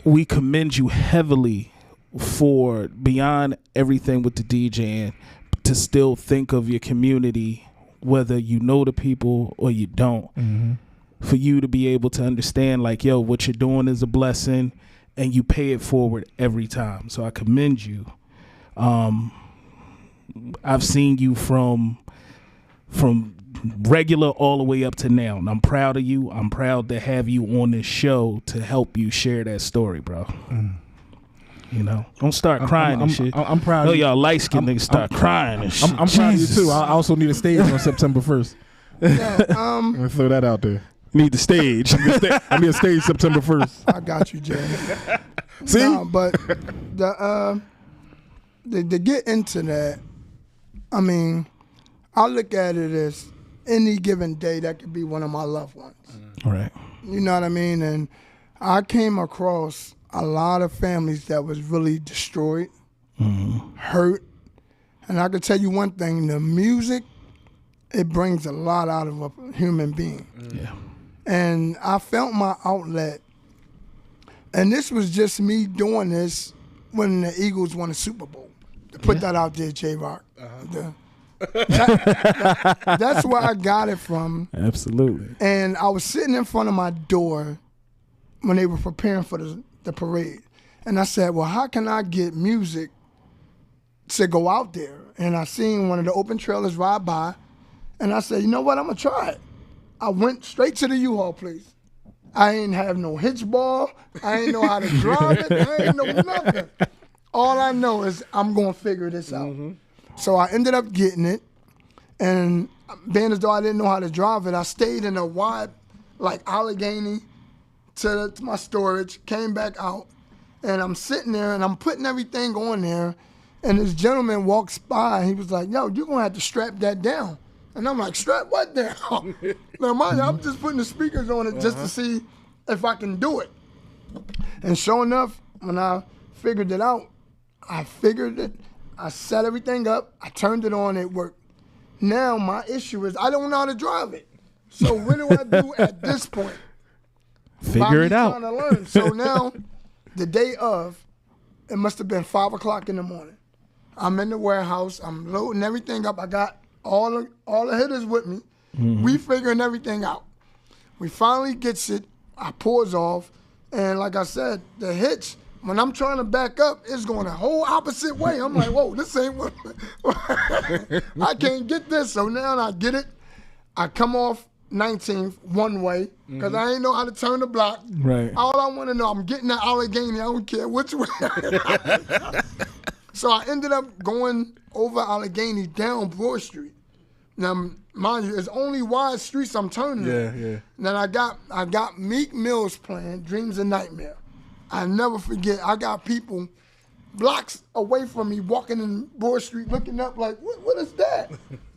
we commend you heavily for beyond everything with the DJing to still think of your community, whether you know the people or you don't. For you to be able to understand, like, yo, what you're doing is a blessing, and you pay it forward every time. So I commend you. I've seen you from regular all the way up to now, and I'm proud of you. I'm proud to have you on this show to help you share that story, bro. You know, don't start crying and shit. I'm proud. No, of you. y'all light skinned niggas start crying and shit. I'm proud of you too. I also need a stage on September 1st. Yeah, I'm gonna throw that out there. Need the stage. I need a stage September 1st. I got you, Jay. See? No, but to get into that, I mean, I look at it as any given day that could be one of my loved ones. Right. You know what I mean? And I came across a lot of families that was really destroyed, hurt. And I can tell you one thing, the music, it brings a lot out of a human being. Yeah. And I felt my outlet. And this was just me doing this when the Eagles won a Super Bowl. To put that out there, Jayrock. That's where I got it from. Absolutely. And I was sitting in front of my door when they were preparing for the parade. And I said, well, how can I get music to go out there? And I seen one of the open trailers ride by. And I said, you know what, I'm going to try it. I went straight to the U-Haul place. I ain't have no hitch ball. I ain't know how to drive it. I ain't know nothing. All I know is I'm going to figure this out. So I ended up getting it. And being as though I didn't know how to drive it, I stayed in a wide, like Allegheny to my storage, came back out. And I'm sitting there and I'm putting everything on there. And this gentleman walks by. He was like, yo, you're going to have to strap that down. And I'm like, strap what down? Now, mind you, I'm just putting the speakers on it just to see if I can do it. And sure enough, when I figured it out, I figured it. I set everything up. I turned it on. It worked. Now, my issue is I don't know how to drive it. So what do I do at this point? Figure it out. Trying to learn. So now, the day of, it must have been 5 o'clock in the morning. I'm in the warehouse. I'm loading everything up. I got all the hitters with me. We figuring everything out. We finally gets it. I pulls off. And like I said, the hitch, when I'm trying to back up, it's going a whole opposite way. I'm like, whoa, this ain't what I can't get this. So now I get it. I come off 19th one way because I ain't know how to turn the block. Right. All I want to know, I'm getting that Allegheny. I don't care which way. So I ended up going over Allegheny down Broad Street. Now, mind you, it's only wide streets I'm turning. Yeah. Then I got Meek Mill's playing Dreams and Nightmare. I never forget. I got people blocks away from me walking in Broad Street looking up like, what is that?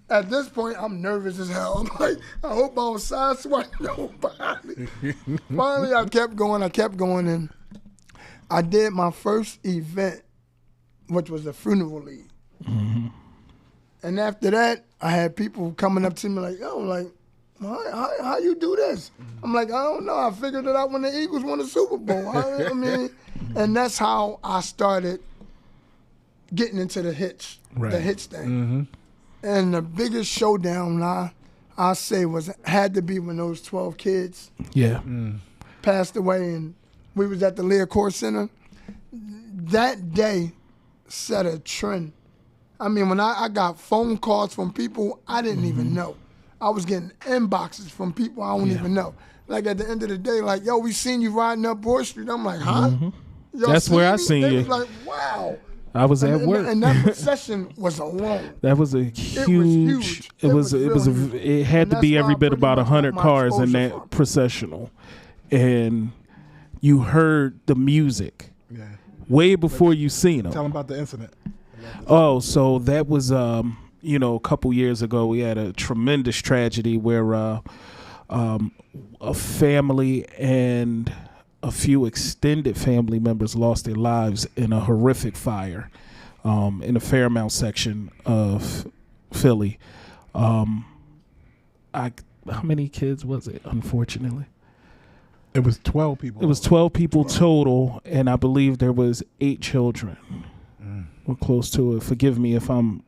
At this point, I'm nervous as hell. I'm like, I hope I was sideswiped nobody. Finally, I kept going, and I did my first event, which was a funeral lead. And after that, I had people coming up to me like, yo, like, how you do this? I'm like, I don't know. I figured it out when the Eagles won the Super Bowl. I mean, and that's how I started getting into the hitch thing. And the biggest showdown I say had to be when those 12 kids passed away, and we was at the Lear Core Center. That day set a trend. I mean, when I got phone calls from people I didn't even know. I was getting inboxes from people I don't even know. Like at the end of the day, like, yo, we seen you riding up Broad Street. I'm like, huh? That's where I seen they you. was like, wow. I was at work. And that procession was alone. That was a huge. It had to be every bit about 100 cars in that processional, and you heard the music way before you seen them. Tell them about the incident. Oh, so that was a couple years ago. We had a tremendous tragedy where a family and a few extended family members lost their lives in a horrific fire in the Fairmount section of Philly. How many kids was it, unfortunately? It was 12 people. It was 12 people total, and I believe there was 8 children. We're close to it. Forgive me if I'm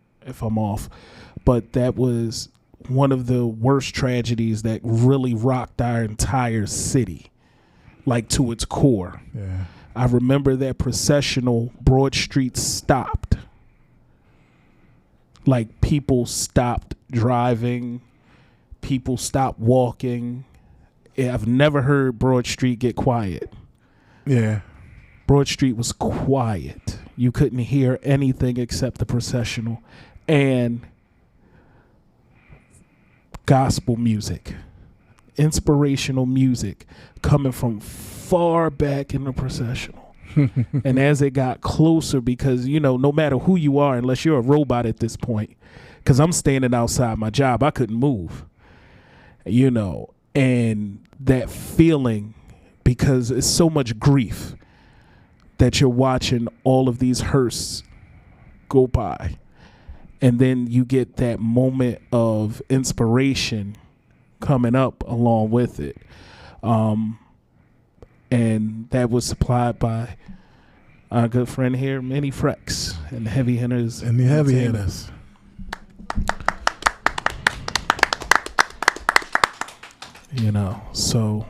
off, but that was one of the worst tragedies that really rocked our entire city, like to its core. Yeah. I remember that processional. Broad Street stopped. Like, people stopped driving, people stopped walking. I've never heard Broad Street get quiet. Yeah. Broad Street was quiet. You couldn't hear anything except the processional and gospel music, inspirational music coming from far back in the processional. And as it got closer, because, you know, no matter who you are, unless you're a robot at this point, because I'm standing outside my job, I couldn't move, you know, and that feeling, because it's so much grief that you're watching all of these hearses go by. And then you get that moment of inspiration coming up along with it. And that was supplied by our good friend here, Manny Frecks, and the Heavy Hitters. And the Heavy Hitters. You know, so,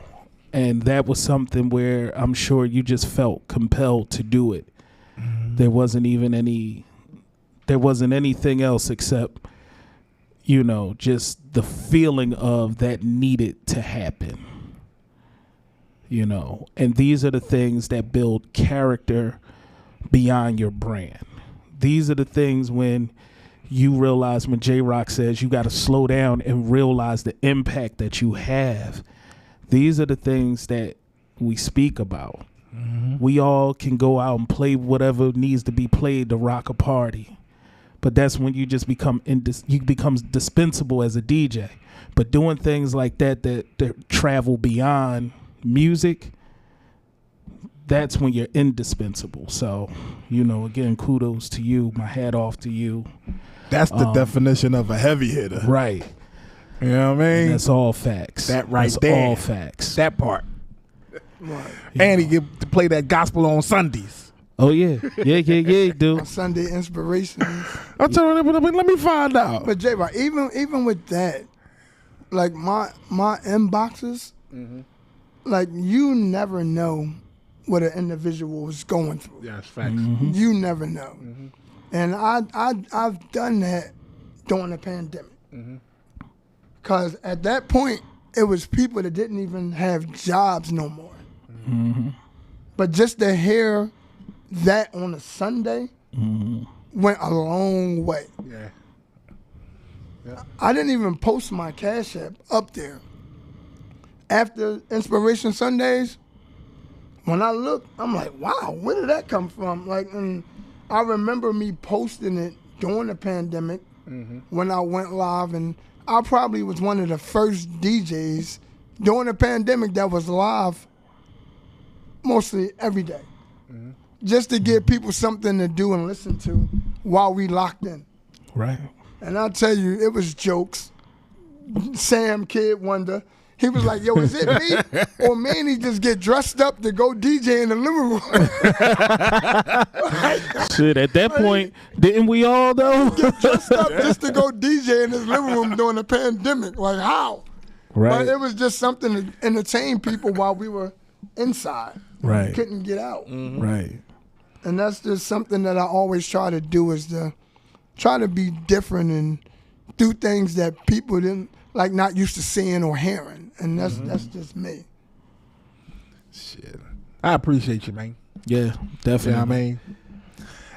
and that was something where I'm sure you just felt compelled to do it. Mm-hmm. There wasn't anything else except, you know, just the feeling of that needed to happen. You know, and these are the things that build character beyond your brand. These are the things when you realize, when Jayrock says you got to slow down and realize the impact that you have. These are the things that we speak about. Mm-hmm. We all can go out and play whatever needs to be played to rock a party. But that's when you just become dispensable as a DJ. But doing things like that travel beyond music, that's when you're indispensable. So, you know, again, kudos to you. My hat off to you. That's the definition of a heavy hitter. Right. You know what I mean? And that's all facts. That right that's there. All facts. That part. Right. And he get to play that gospel on Sundays. Oh, yeah. Yeah, dude. Sunday inspirations. I'm telling you, let me find out. But Jayrock, even with that, like my inboxes, like you never know what an individual is going through. Yeah, it's facts. Mm-hmm. You never know. Mm-hmm. And I've done that during the pandemic. Because at that point, it was people that didn't even have jobs no more. Mm-hmm. But just to hear that on a Sunday went a long way. Yeah. I didn't even post my Cash App up there. After Inspiration Sundays, when I look, I'm like, wow, where did that come from? Like, and I remember me posting it during the pandemic when I went live, and I probably was one of the first DJs during the pandemic that was live mostly every day. Just to give people something to do and listen to while we locked in. Right. And I'll tell you, it was jokes. Sam Kid Wonder, he was like, yo, is it me? Or Manny just get dressed up to go DJ in the living room. Shit, at that point, didn't we all though? Get dressed up just to go DJ in his living room during the pandemic. Like, how? Right. But it was just something to entertain people while we were inside. Right. We couldn't get out. Right. And that's just something that I always try to do, is to try to be different and do things that people didn't, like, not used to seeing or hearing. And that's just me. Shit. I appreciate you, man. Yeah, definitely. You know what I mean?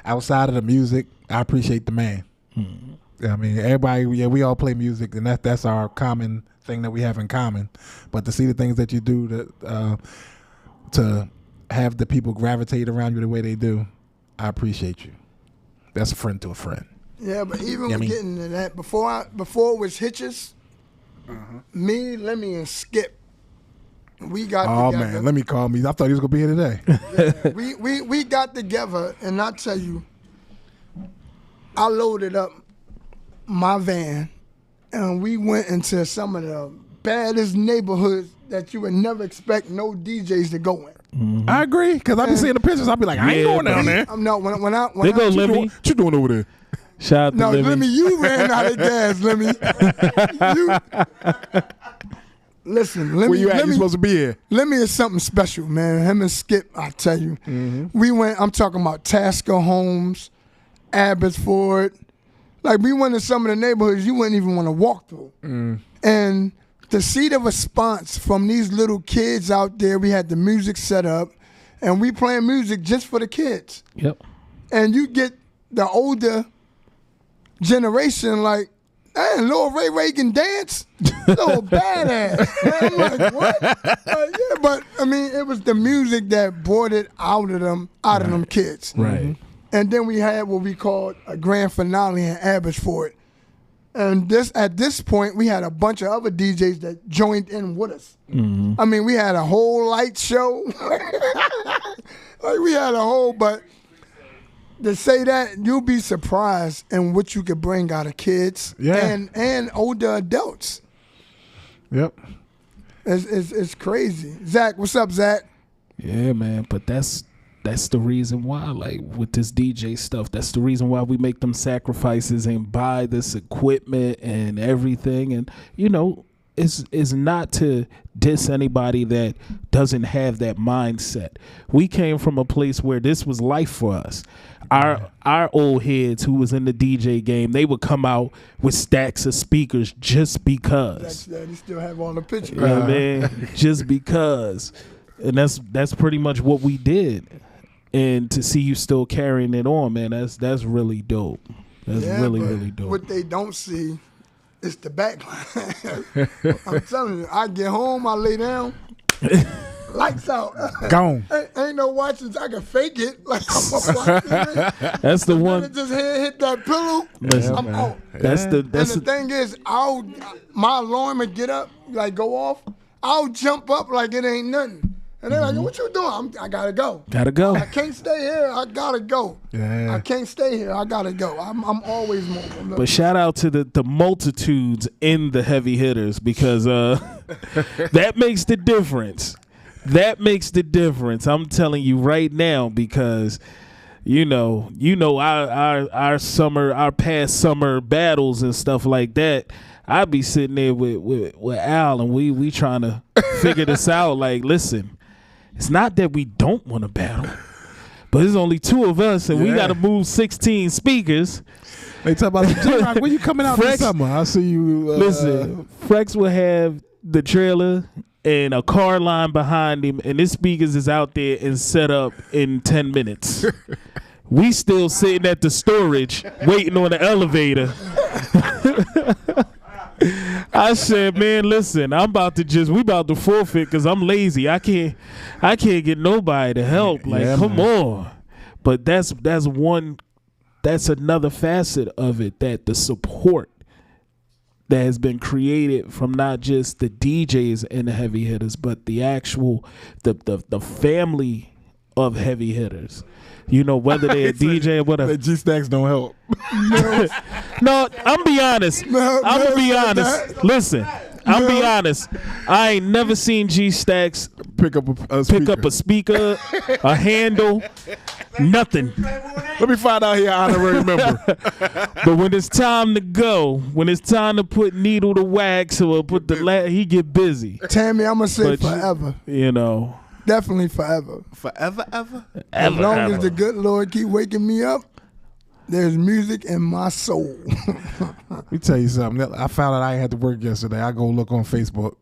Outside of the music, I appreciate the man. I mean, everybody, we all play music, and that's our common thing that we have in common. But to see the things that you do to have the people gravitate around you the way they do, I appreciate you. That's a friend to a friend. Yeah, but even with getting to that, before it was Hitches, me, Lemmy, and Skip, we got together. Oh, man, let me call me. I thought he was going to be here today. Yeah, we got together, and I tell you, I loaded up my van, and we went into some of the baddest neighborhoods that you would never expect no DJs to go in. I agree, because I be seeing the pictures. I be like, I ain't going down there. No, when I They go Lemmy. What you doing over there? Shout out to no, Lemmy. Lemmy, you ran out of gas, Lemmy. Listen, Lemmy. Where you at? You Lemmy, supposed to be here. Lemmy is something special, man. Him and Skip, I tell you. We went, I'm talking about Tasker Homes, Abbotsford. Like, we went to some of the neighborhoods you wouldn't even want to walk through. And to see the response from these little kids out there, we had the music set up, and we playing music just for the kids. Yep. And you get the older generation like, man, Lil Ray can dance? Little badass. Man, I'm like, what? Yeah, but, I mean, it was the music that brought it out of them kids. Right. And then we had what we called a grand finale in Abbotsford. And at this point, we had a bunch of other DJs that joined in with us. I mean, we had a whole light show. Like, we had a whole, but to say that, you'll be surprised in what you could bring out of kids and older adults. Yep. It's crazy. Zach, what's up, Zach? Yeah, man. But that's the reason why, like, with this DJ stuff, that's the reason why we make them sacrifices and buy this equipment and everything. And, you know, it's not to diss anybody that doesn't have that mindset. We came from a place where this was life for us. Our old heads who was in the DJ game, they would come out with stacks of speakers just because. They still have on the picture. You know what I mean? Just because. And that's pretty much what we did. And to see you still carrying it on, man, that's really dope. That's really dope. What they don't see is the backline. I'm telling you, I get home, I lay down, lights out. Gone. Ain't no watching. I can fake it. Like, I'm watching it. That's the one. Just hit that pillow. Listen, I'm out. That's the And the thing is, my alarm would get up, like go off. I'll jump up like it ain't nothing. And they're like, what you doing? I gotta go. Gotta go. I can't stay here. I gotta go. Yeah. I can't stay here. I gotta go. I'm always moving. But shout out to the multitudes in the heavy hitters, because that makes the difference. That makes the difference. I'm telling you right now, because you know our past summer battles and stuff like that. I'd be sitting there with Al, and we trying to figure this out. Like, listen, it's not that we don't want to battle, but there's only two of us, and we got to move 16 speakers. They talk about Jayrock. When you coming out this summer? I see you. Listen, Frecks will have the trailer and a car line behind him, and his speakers is out there and set up in 10 minutes. We still sitting at the storage waiting on the elevator. I said, man, listen, we about to forfeit because I'm lazy. I can't get nobody to help. Like, come on. But that's another facet of it, that the support that has been created from not just the DJs and the heavy hitters, but the actual the family of heavy hitters. You know, whether they're a DJ or whatever. The G-Stacks don't help. No, I'm be honest. I'm gonna be honest. Listen, I'm be honest. I ain't never seen G-Stacks pick up a speaker, a handle, nothing. Let me find out here, honorary member. But when it's time to go, when it's time to put needle to wax or put he get busy. Tammy, I'm gonna say forever. You know. Definitely forever. Forever, ever? As long as the good Lord keep waking me up, there's music in my soul. Let me tell you something. I found out I had to work yesterday. I go look on Facebook.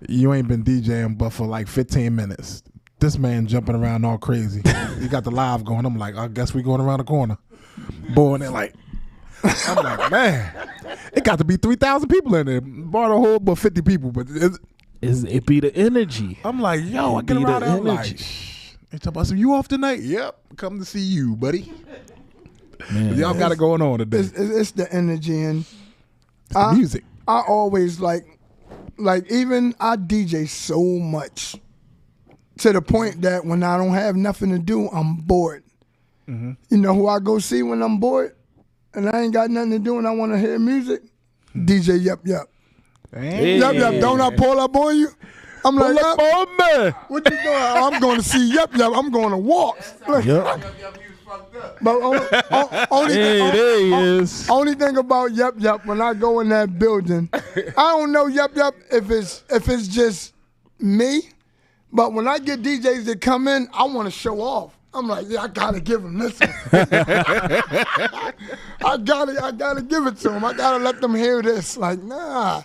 You ain't been DJing but for like 15 minutes. This man jumping around all crazy. He got the live going. I'm like, I guess we going around the corner. Boy, and they're like, I'm like, man, it got to be 3,000 people in there. Bar the whole but 50 people, but it be the energy. I'm like, yo, I get around there. I'm like, they talk about some, you off tonight? Yep, come to see you, buddy. Man, y'all got it going on today. It's the energy and the music. I always like even I DJ so much to the point that when I don't have nothing to do, I'm bored. Mm-hmm. You know who I go see when I'm bored and I ain't got nothing to do and I want to hear music? DJ Yup Yup. Yep, yep. Don't I pull up on you? I'm like, Pull up yep. on me. What you doing? I'm going to see Yep Yep. I'm going to walk. Yep. But There he is. only thing about Yep Yep, when I go in that building, I don't know Yep Yep if it's just me, but when I get DJs that come in, I want to show off. I'm like, yeah, I gotta give him this one. I gotta give it to him. I gotta let them hear this. Like, nah.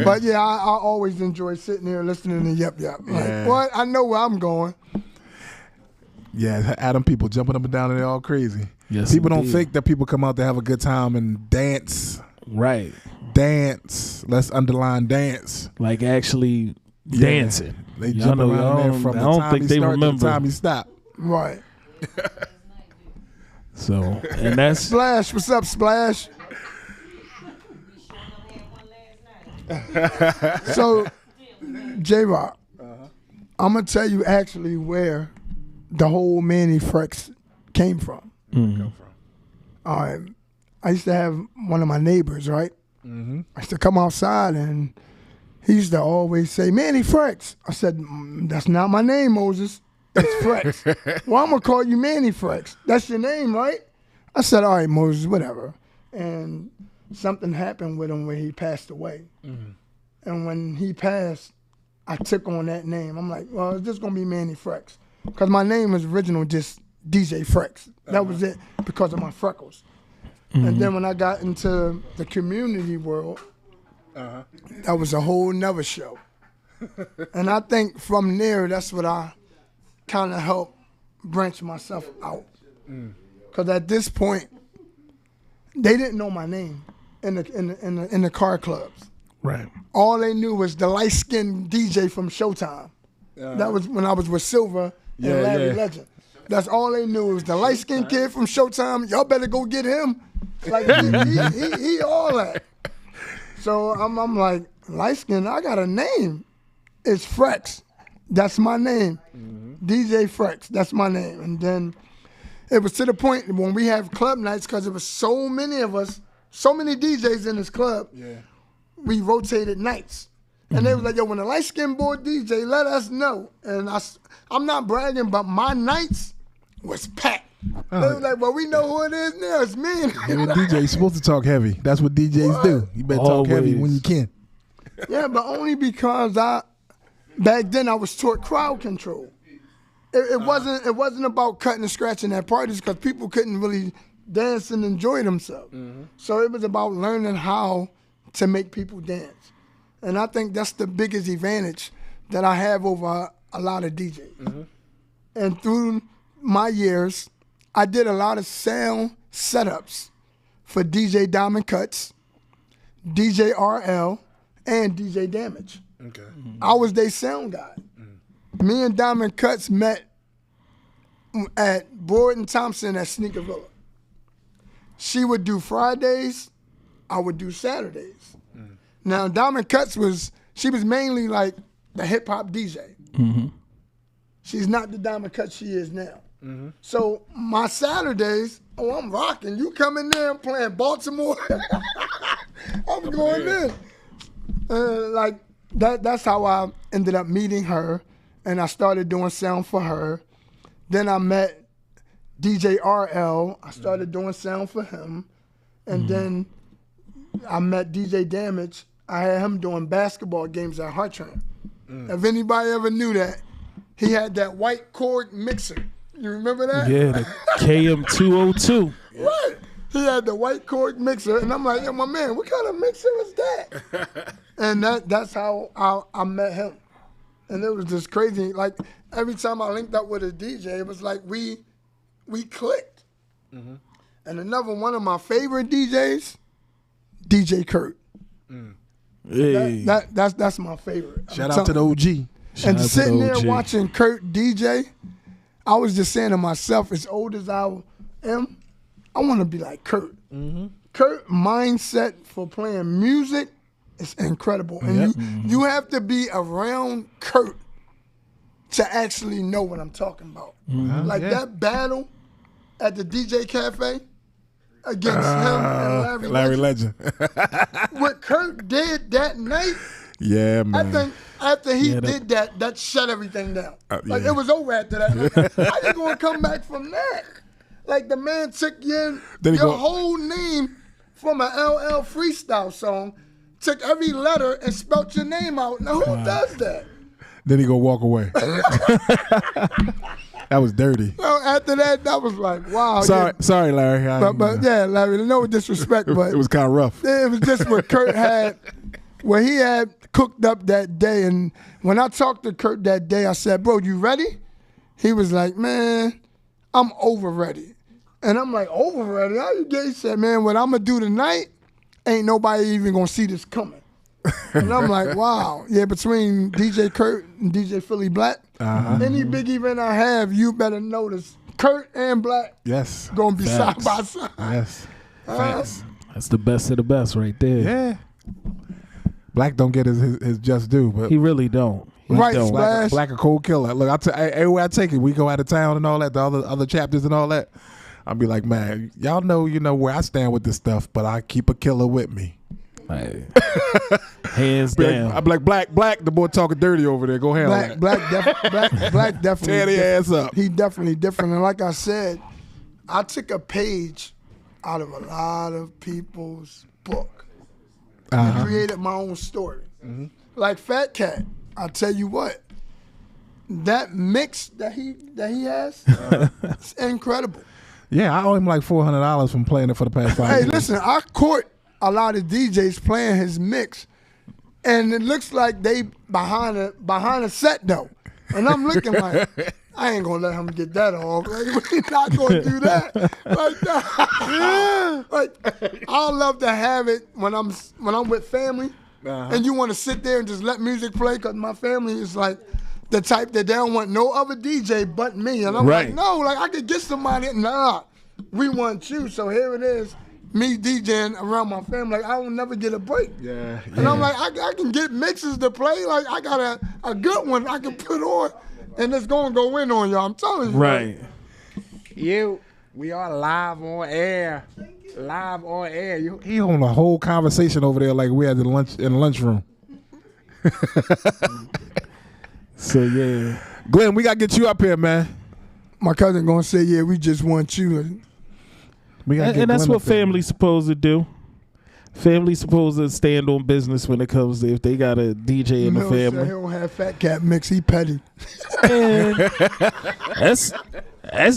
But yeah, I always enjoy sitting here listening to Yep Yep. Like, what? I know where I'm going. Yeah, Adam, people jumping up and down and they're all crazy. Yes, people don't indeed. think that people come out to have a good time and dance. Right. Dance. Let's underline dance. Like actually dancing. They Y'all jump know, around there from I the don't time think you they start to the remember. time you stop. Right. So, and that's Splash, what's up, Splash? So, Jayrock, I'm gonna tell you actually where the whole Manny Frecks came from. All right, I used to have one of my neighbors, right? I used to come outside and he used to always say, Manny Frecks. I said, that's not my name, Moses. It's Frecks. Well, I'm gonna call you Manny Frecks. That's your name, right? I said, all right, Moses, whatever. And something happened with him where he passed away. And when he passed, I took on that name. I'm like, well, it's just gonna be Manny Frecks. Because my name was original just DJ Frecks. That was it because of my freckles. And then when I got into the community world, that was a whole nother show. And I think from there, that's what I kind of helped branch myself out. Because at this point, they didn't know my name in the car clubs. right. All they knew was the light-skinned DJ from Showtime. That was when I was with Silver and Larry Legend. That's all they knew was the light-skinned kid from Showtime. Y'all better go get him. Like he all that. So I'm like, light-skinned, I got a name. It's Frecks. That's my name. DJ Frecks, that's my name. And then it was to the point when we have club nights, because there was so many of us, so many DJs in this club, we rotated nights. And they was like, yo, when the light-skinned boy DJ, let us know. And I'm not bragging, but my nights was packed. They was like, well, we know who it is now. It's me. You're a DJ. You're supposed to talk heavy. That's what DJs do. You better talk heavy when you can. Yeah, but only because back then I was taught crowd control. It wasn't about cutting and scratching at parties because people couldn't really dance and enjoy themselves. So it was about learning how to make people dance. And I think that's the biggest advantage that I have over a lot of DJs. And through my years, I did a lot of sound setups for DJ Diamond Cuts, DJ RL, and DJ Damage. Okay. I was their sound guy. Me and Diamond Cuts met at Boyd and Thompson at Sneaker Villa. She would do Fridays, I would do Saturdays. Now Diamond Cuts she was mainly like the hip hop DJ. She's not the Diamond Cuts she is now. So my Saturdays, I'm rocking. You come in there and playing Baltimore. I'm going in. Like that's how I ended up meeting her, and I started doing sound for her. Then I met DJ RL. I started doing sound for him, and then I met DJ Damage. I had him doing basketball games at Hartran. If anybody ever knew that, he had that white cord mixer. You remember that? Yeah, the KM202. Right. He had the white cord mixer, and I'm like, yo, my man, what kind of mixer is that? And that's how I met him. And it was just crazy. Like, every time I linked up with a DJ, it was like we clicked. And another one of my favorite DJs, DJ Kurt. Hey. That's my favorite. Shout out to the OG. And out to sitting the there OG. watching Kurt DJ, I was just saying to myself, as old as I am, I want to be like Kurt. Kurt mindset for playing music is incredible. And you have to be around Kurt to actually know what I'm talking about. Like that battle at the DJ Cafe, against him and Larry Legend. What Kurt did that night, Yeah, man. I think after he did that shut everything down. Like, yeah. it was over after that. Like, how you going to come back from that? Like, the man took your whole name from an LL freestyle song, took every letter and spelt your name out. Now, who does that? Then he go walk away. That was dirty. So after that was like, wow. Sorry, Larry. But yeah, Larry, no disrespect, but it was kind of rough. it was just what Kurt had, what he had cooked up that day. And when I talked to Kurt that day, I said, bro, you ready? He was like, man, I'm over ready. And I'm like, over ready? How you get? He said, man, what I'm going to do tonight, ain't nobody even going to see this coming. And I'm like, wow. Yeah, between DJ Kurt and DJ Philly Black, any big event I have, you better notice Kurt and Black going to be side by side. Yes. That's the best of the best right there. Yeah. Black don't get his just due, but He really don't. Right, don't. Splash. Black a cold killer. Look, everywhere I take it, we go out of town and all that, the other chapters and all that. I'll be like, man, y'all know where I stand with this stuff, but I keep a killer with me. Hey. Hands down. I'm like, Black, the boy talking dirty over there. Go ahead. Black definitely. Tear their ass up. He definitely different. And like I said, I took a page out of a lot of people's book and created my own story. Like Fatcat, I tell you what, that mix that he has, it's incredible. Yeah, I owe him like $400 from playing it for the past 5 years. Hey, listen, I caught a lot of DJs playing his mix, and it looks like they behind a set though. And I'm looking like, I ain't gonna let him get that off. Like, we not gonna do that. Like I love to have it when I'm with family, and you want to sit there and just let music play, because my family is like the type that they don't want no other DJ but me. And I'm like, no, like I could get somebody. Nah, we want you. So here it is, me DJing around my family. Like, I will never get a break. Yeah. And I'm like, I can get mixes to play. Like, I got a good one I can put on, and it's going to go in on y'all. I'm telling you. Right. We are live on air. Live on air. He on a whole conversation over there like we had in the lunchroom. So, yeah. Glenn, we got to get you up here, man. My cousin going to say, yeah, we just want you. And that's what family's supposed to do. Family's supposed to stand on business when it comes to if they got a DJ in the family. He don't have Fatcat mix. He petty. And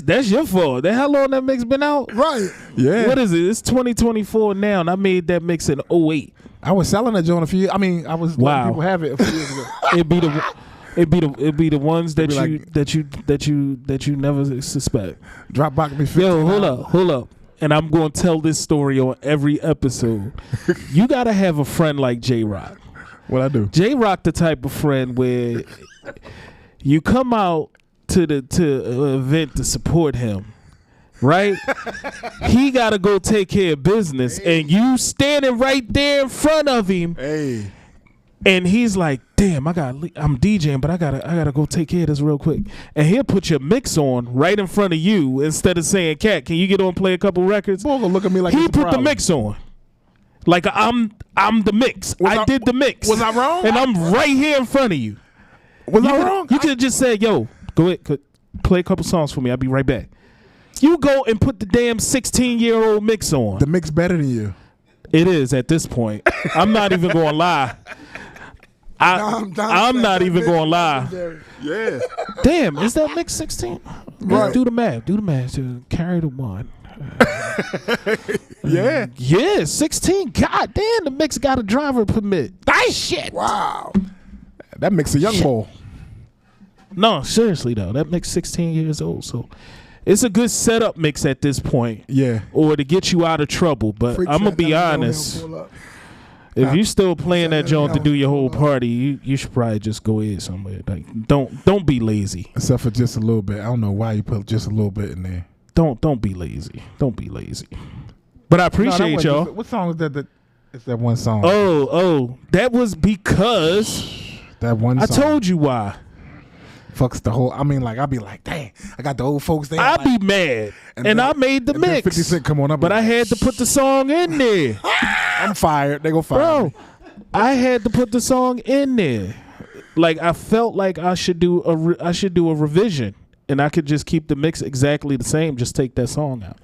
that's your fault. How long that mix been out? Right. Yeah. What is it? It's 2024 now, and I made that mix in 08. I was selling that joint a few years. I mean, I was letting people have it a few years ago. It'd be the ones that you that you never suspect. Dropbox me 50. Yo, hold up. And I'm going to tell this story on every episode. You got to have a friend like Jayrock. What I do? Jayrock, the type of friend where you come out to an event to support him, right? He got to go take care of business, and you standing right there in front of him. Hey. And he's like, damn, I'm DJing, but I gotta go take care of this real quick. And he'll put your mix on right in front of you instead of saying, Cat, can you get on and play a couple records? Boy, gonna look at me like he it's a put the problem. mix on. Like I'm the mix. I did the mix. Was I wrong? And I'm right here in front of you. Was I wrong? You could have just said, yo, go ahead, play a couple songs for me. I'll be right back. You go and put the damn 16-year-old mix on. The mix better than you. It is at this point. I'm not even going to lie. I'm not even going to lie. Yeah. Damn, is that mix 16? Right. Do the math. To carry the one. Yeah. Yeah, 16. God damn, the mix got a driver permit. That shit. Wow. That makes a young boy. No, seriously though, that makes 16 years old. So it's a good setup mix at this point. Yeah. Or to get you out of trouble. But I'm gonna be honest. If you still playing that joint to do your whole party, you should probably just go ahead somewhere. Like don't be lazy. Except for just a little bit. I don't know why you put just a little bit in there. Don't be lazy. Don't be lazy. But I appreciate y'all. What song is that? It's that one song. Oh, that was because that one song. I told you why. Fucks the whole. I mean, like I'll be like, dang, I got the old folks there. I'd like, be mad, and then- I made the and then mix. 50 Cent come on up, but I had to put the song in there, I'm fired. They go fire bro. me. I had to put the song in there. Like I felt like I should do a revision, and I could just keep the mix exactly the same. Just take that song out.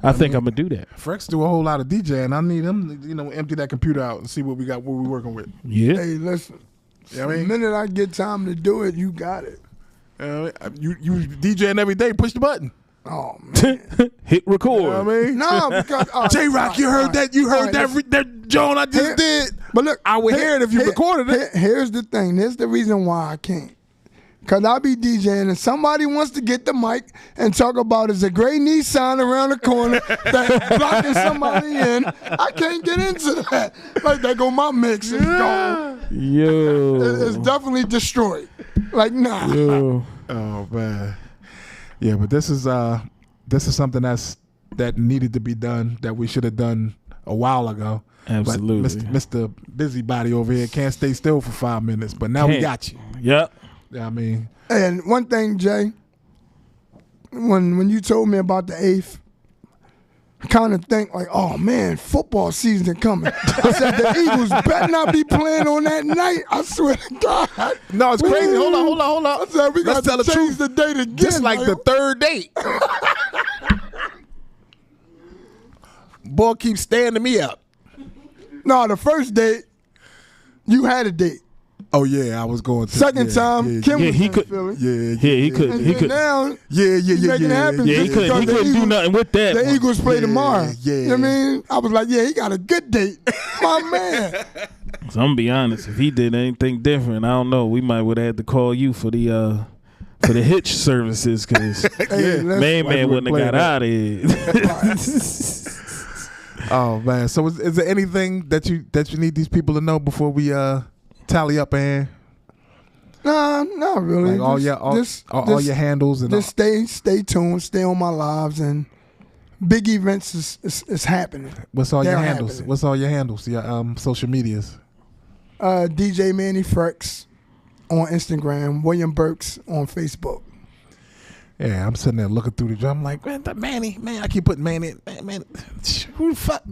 I think I'm gonna do that. Frecks do a whole lot of DJing. I need him to, empty that computer out and see what we got, what we working with. Yeah. Hey, listen. You know what I mean? The minute I get time to do it, you got it. You DJing every day. Push the button. Oh man. Hit record. You know what I mean? No, because J-Rock, you heard that? You heard that Joan I just did? But look, I would hear it if you recorded it. Here's the thing. Here's the reason why I can't. Cause I be DJing and somebody wants to get the mic and talk about it's a gray Nissan around the corner that's blocking somebody in. I can't get into that. Like there go my mix. It's gone. Yo. It's definitely destroyed. Like nah. Yo. Oh man. Yeah, but this is something that needed to be done, that we should have done a while ago. Absolutely. But Mr. Busybody over here can't stay still for 5 minutes, but now we got you. Yep. I mean, And one thing, Jay, when you told me about the 8th, I kind of think like, oh man, football season coming. I said the Eagles better not be playing on that night. I swear to God. no, it's crazy. Hold on. I said we got tell to the change truth. the date again. Just like the third date. Boy keeps standing me up. No, the first date, you had a date. Oh yeah, I was going to. Second time, Kim was he in could- Philly. Yeah, He could. And He then could. now, Yeah, making it happen. Yeah, he just couldn't. because He the couldn't do Eagles- nothing with that. The one. Eagles play Yeah, tomorrow. yeah. You know what I mean? I was like, yeah, he got a good date. My man. So I'm gonna be honest. If he did anything different, I don't know. We might would have had to call you for the hitch services because Hey, let's- man wouldn't have got that. out of here. Oh man, so is there anything that you need these people to know before we tally up and Nah, not really. like all your handles and Just stay tuned, stay on my lives, and big events is happening. what's all your They're handles? happening. What's all your handles? Your social medias. DJ Manny Frecks on Instagram, William Burks on Facebook. Yeah, I'm sitting there looking through the drum. I'm like, man, that Manny, man, I keep putting Manny. Man, who the fuck?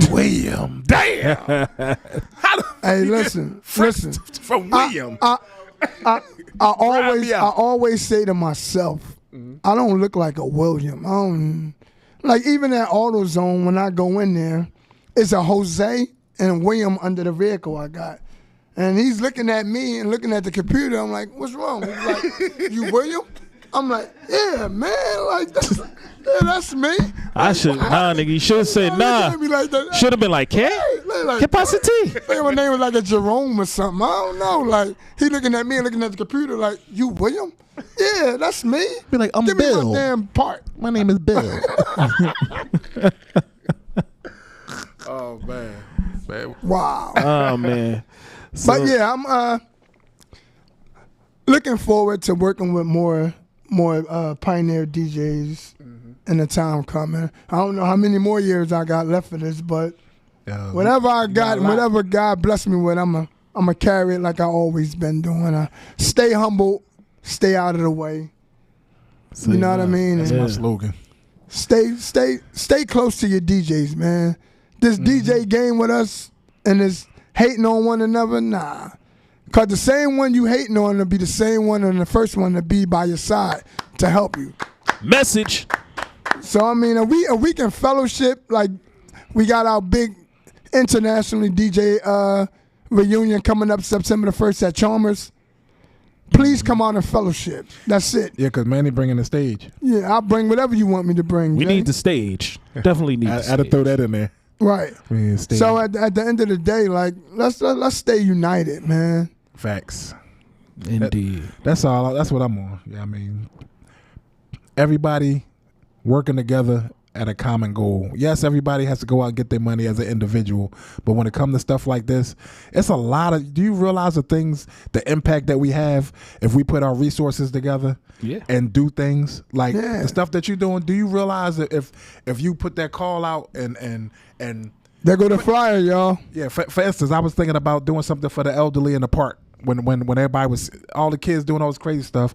William, damn. How the Hey, you listen, get listen. from William. I me out. always say to myself, I don't look like a William. I don't like even at AutoZone when I go in there, it's a Jose and a William under the vehicle I got. And he's looking at me and looking at the computer. I'm like, what's wrong? He's like, you William? I'm like, yeah, man, like that's me. I should nigga. You should have said nah. Like Should have been like, ¿qué? like, ¿Qué pasa a ti? think my name was like a Jerome or something. I don't know. Like he looking at me and looking at the computer like, you William? Yeah, that's me. Be like, I'm Give Bill. me my damn part. My name is Bill. Oh man. Wow. Oh man. So, But yeah, I'm looking forward to working with more pioneer DJs in the time coming. I don't know how many more years I got left for this, but whatever I got, and whatever God bless me with, I'm a carry it like I always been doing. Stay humble, stay out of the way. You know what I mean? That's And my slogan. stay close to your DJs, man. This DJ game with us and this hating on one another, nah. Cause the same one you hating on will be the same one and the first one to be by your side to help you. message. So I mean, a week in fellowship, like we got our big internationally DJ reunion coming up September the 1st at Chalmers. Please come out and fellowship. That's it. Yeah, because Manny bringing the stage. Yeah, I'll bring whatever you want me to bring. We Jay. need the stage. Definitely need. I the had to stage. throw that in there. Right. We need the stage. So at the end of the day, like let's stay united, man. Facts. Indeed. That's all. That's what I'm on. Yeah, I mean, everybody working together at a common goal. Yes, everybody has to go out and get their money as an individual, but when it comes to stuff like this, it's a lot of. Do you realize the impact that we have if we put our resources together? Yeah. And do things like Yeah. the stuff that you're doing? Do you realize that if you put that call out and There go the flyer, y'all. yeah, for instance, I was thinking about doing something for the elderly in the park. when everybody was all the kids doing all this crazy stuff.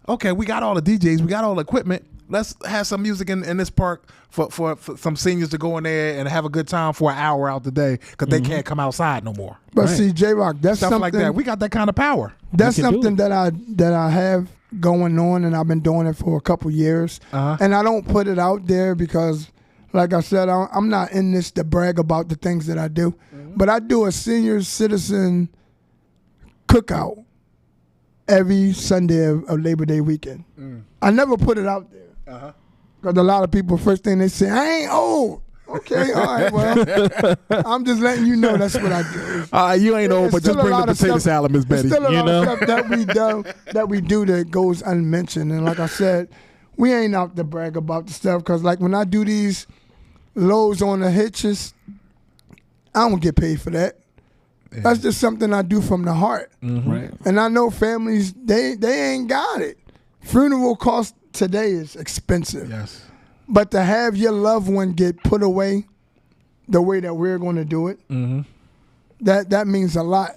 Okay, we got all the DJs, we got all the equipment. Let's have some music in this park for some seniors to go in there and have a good time for an hour out the day because they can't come outside no more. But see, Jayrock, that's Stuff something like that. We got that kind of power. That's something that I have going on, and I've been doing it for a couple years. And I don't put it out there because, like I said, I'm not in this to brag about the things that I do. But I do a senior citizen cookout every Sunday of Labor Day weekend. I never put it out there. Because a lot of people, first thing they say, I ain't old. Okay, all right, well, I'm just letting you know that's what I do. You ain't old, but just bring the potato salad, Miss Betty. There's still a lot of stuff that we do that goes unmentioned. And like I said, we ain't out to brag about the stuff because like when I do these lows on the hitches, I don't get paid for that. Yeah. That's just something I do from the heart. Right. And I know families, they ain't got it. Funeral cost today is expensive. Yes. But to have your loved one get put away the way that we're going to do it, that means a lot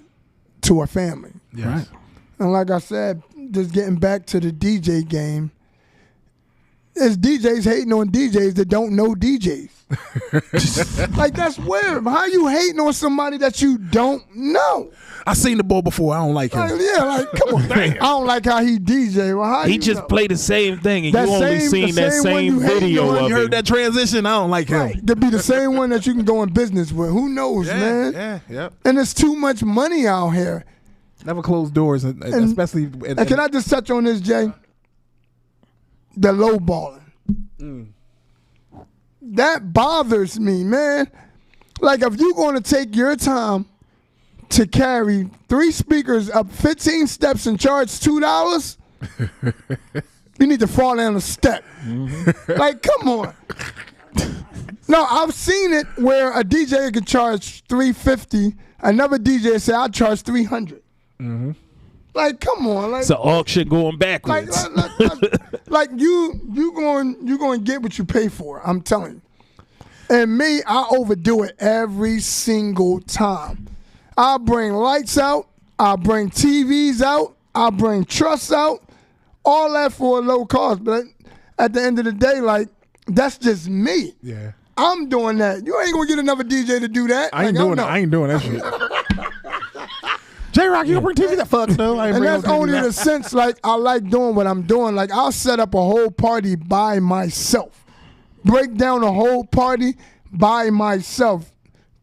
to a family. Yes. Right. And like I said, just getting back to the DJ game, there's DJs hating on DJs that don't know DJs. Like, that's weird. How you hating on somebody that you don't know? I seen the boy before. I don't like him. Like, come on. I don't like how he DJ. Well, how He you just know? played the same thing, and That you only same- seen the that same one same you hate video on, of You heard it. that transition? I don't like him. Right. To be the same one that you can go in business with. Who knows, man? Yeah, yeah. And there's too much money out here. Never close doors, especially. And can I just touch on this, Jay? The low balling. That bothers me, man. Like, if you're going to take your time to carry 3 speakers up 15 steps and charge $2, you need to fall down a step. Like, come on. No, I've seen it where a DJ could charge $350. Another DJ say I charge $300. Like, come on. Like, It's an auction going backwards. like you going to get what you pay for. I'm telling you. And me, I overdo it every single time. I bring lights out. I bring TVs out. I bring truss out. All that for a low cost. But at the end of the day, like, that's just me. Yeah. I'm doing that. You ain't going to get another DJ to do that. I ain't doing that shit. Jayrock, you gonna bring TV? That fuck no. I ain't And bring that's no TV only now. the sense, like, I like doing what I'm doing. Like, I'll set up a whole party by myself. Break down a whole party by myself.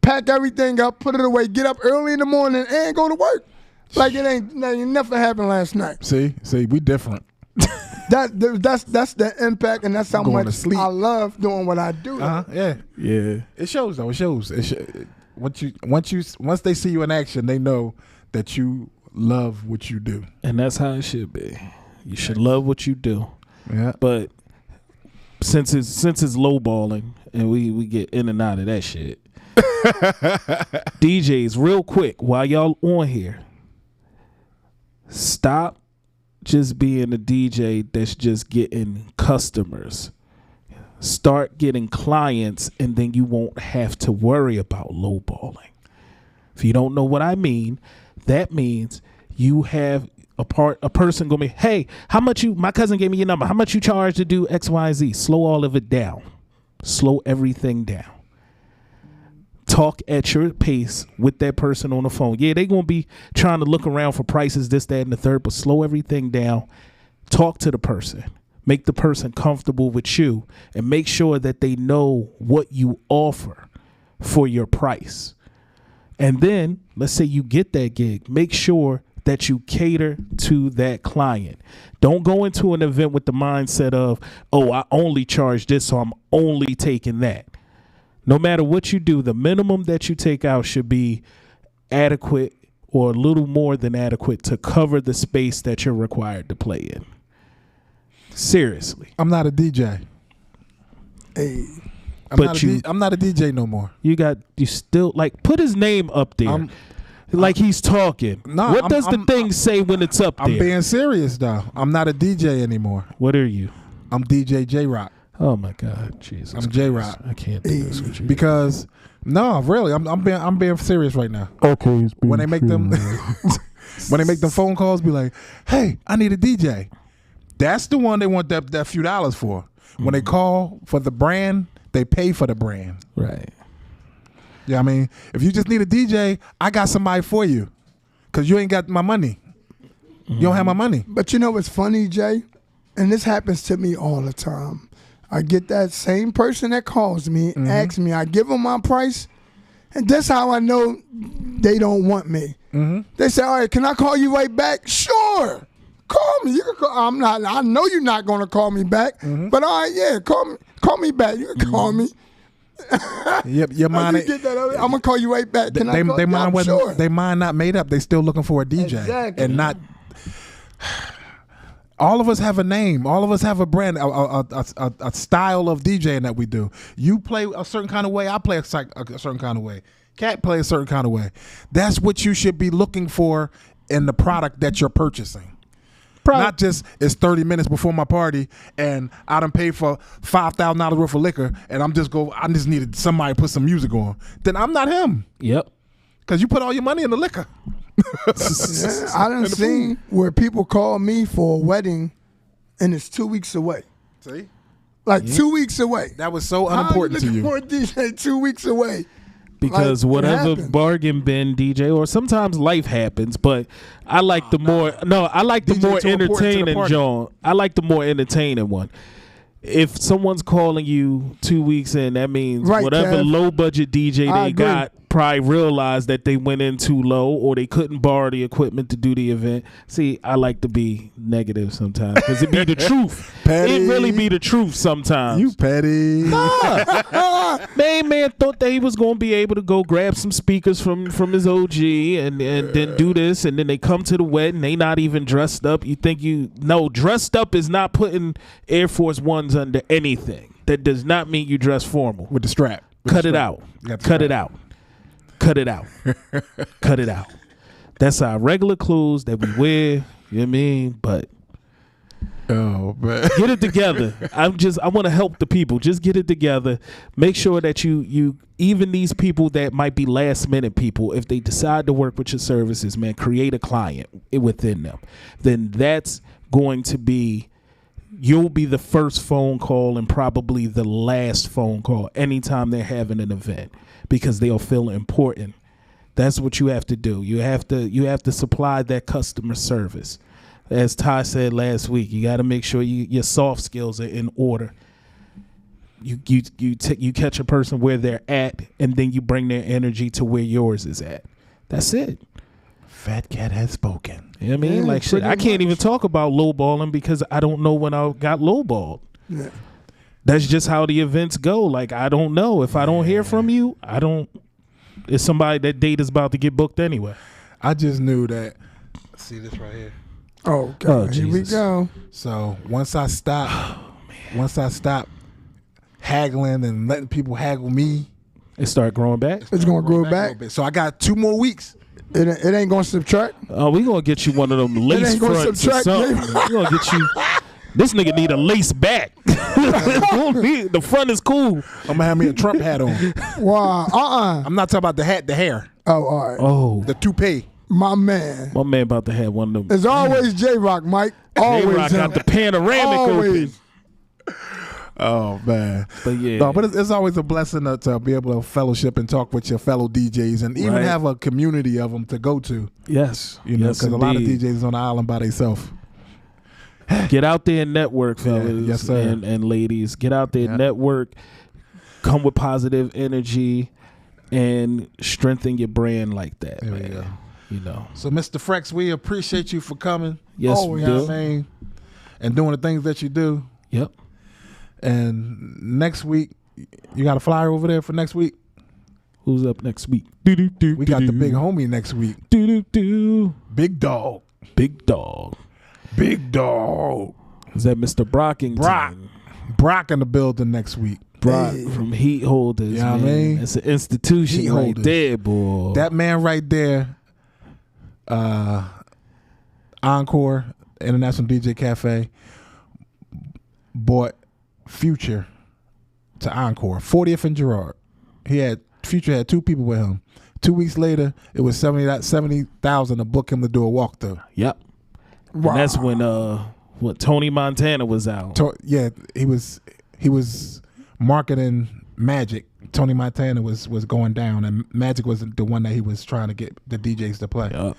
Pack everything up, put it away, get up early in the morning, and go to work. Like, it never happened last night. See, we different. That's the impact, and that's how Going to much sleep. I love doing what I do. Yeah. Yeah. It shows though. It shows. Once they see you in action, they know that you love what you do. And that's how it should be. You should love what you do. Yeah. But since it's lowballing and we get in and out of that shit. DJs, real quick, while y'all on here, stop just being a DJ that's just getting customers. Start getting clients, and then you won't have to worry about lowballing. If you don't know what I mean, that means you have a person gonna be, hey, how much you? My cousin gave me your number. How much you charge to do X, Y, Z? Slow all of it down. Slow everything down. Talk at your pace with that person on the phone. Yeah, they gonna be trying to look around for prices, this, that, and the third, but slow everything down. Talk to the person. Make the person comfortable with you, and make sure that they know what you offer for your price. And then, let's say you get that gig, make sure that you cater to that client. Don't go into an event with the mindset of, oh, I only charge this, so I'm only taking that. No matter what you do, the minimum that you take out should be adequate or a little more than adequate to cover the space that you're required to play in. Seriously. I'm not a DJ. Hey, I'm not a DJ no more. You still, like, put his name up there. Like he's talking. No, what does the thing say when it's up there? I'm being serious though. I'm not a DJ anymore. What are you? I'm DJ Jayrock. Oh my God, Jesus! I'm Jayrock. I can't do this with you Because no, really, I'm being serious right now. Okay, When they make them, When they make them phone calls, be like, "Hey, I need a DJ." That's the one they want that few dollars for. When they call for the brand, they pay for the brand. Right. Yeah, I mean, if you just need a DJ, I got somebody for you, cause you ain't got my money. You don't have my money. But you know what's funny, Jay? And this happens to me all the time. I get that same person that calls me, asks me, I give them my price, and that's how I know they don't want me. They say, "All right, can I call you right back?" Sure. Call me. You can call. I know you're not going to call me back, but all right, yeah, call me back. You can call me. Your mind. You get that? I'm gonna call you right back. Can I call they you? mind wasn't. Sure. They mind not made up. They still looking for a DJ, Exactly. and not. All of us have a name. All of us have a brand, a style of DJing that we do. You play a certain kind of way. I play a certain kind of way. Cat play a certain kind of way. That's what you should be looking for in the product that you're purchasing. Not just it's 30 minutes before my party and I done paid for $5,000 worth of liquor and I just needed somebody to put some music on. Then I'm not him. Yep. Because you put all your money in the liquor. Yeah, I done seen where people call me for a wedding and it's 2 weeks away. See? Like 2 weeks away. That was so unimportant to you. For a DJ 2 weeks away. Because Like, whatever it happens. bargain bin DJ, or sometimes life happens, but I like the more DJ more too important to the entertaining party. John. I like the more entertaining one. If someone's calling you 2 weeks in, that means Right, whatever Kev. low budget DJ I they agree. got probably realized that they went in too low or they couldn't borrow the equipment to do the event. See, I like to be negative sometimes because it be the truth. Petty. It really be the truth sometimes. You petty. Man thought that he was going to be able to go grab some speakers from his OG and then do this, and then they come to the wedding, they not even dressed up. You think dressed up is not putting Air Force Ones under anything. That does not mean you dress formal. With the strap. Cut it out. Cut it out. Cut it out. Cut it out. That's our regular clothes that we wear. You know what I mean? But Oh, man. get it together. I want to help the people. Just get it together. Make sure that you even these people that might be last minute people, if they decide to work with your services, man, create a client within them. Then that's going to be, you'll be the first phone call and probably the last phone call anytime they're having an event, because they'll feel important. That's what you have to do. You have to supply that customer service. As Ty said last week, you got to make sure your soft skills are in order. You catch a person where they're at, and then you bring their energy to where yours is at. That's it. Fatcat has spoken. You know what I mean? Yeah, Like shit, I can't even talk about lowballing because I don't know when I got lowballed. Yeah. That's just how the events go. Like, I don't know. If I don't hear from you, I don't. It's somebody that date is about to get booked anyway. I just knew that. See this right here. Oh, God. Oh, Here we Jesus. go. So once I stop haggling and letting people haggle me, It started growing back. It's going to grow a back. little bit. So I got 2 more weeks. It ain't going to subtract. Oh, we gonna get you one of them lace ain't gonna fronts or subtract, something. We gonna get you. This nigga need a lace back. The front is cool. I'm gonna have me a Trump hat on. Wow. I'm not talking about the hat, the hair, Oh, all right. Oh, the toupee. My man. my man about to have one of them. It's always Jayrock, Mike. Always Jayrock him. got the panoramic Always. open. Oh man. But yeah, No, but it's always a blessing to be able to fellowship and talk with your fellow DJs and even Right. have a community of them to go to. yes, You know, yes, because a lot of indeed. DJs is on the island by themselves. Get out there and network, fellas yes, sir. and ladies. Get out there, Yeah. network. Come with positive energy and strengthen your brand like that, There we man. go. You know. So, Mr. Frecks, we appreciate you for coming. Yes, you we know do. what I mean? And doing the things that you do. Yep. And next week, you got a flyer over there for next week? Who's up next week? We got the big homie next week. Big dog. Big dog. Big dog. Is that Mr. Brockington? Brock in the building next week. Brock Hey. from Heat Holders, Yeah, man. I mean, It's an institution Heat right Holders. there, boy. That man right there, Encore International DJ Cafe, bought Future to Encore, 40th and Girard. Future had 2 people with him, 2 weeks later, it was 70,000 to book him to do a walkthrough. Yep. Wow. And that's when Tony Montana was out. Yeah, he was marketing Magic. Tony Montana was going down, and Magic was the one that he was trying to get the DJs to play. Yep.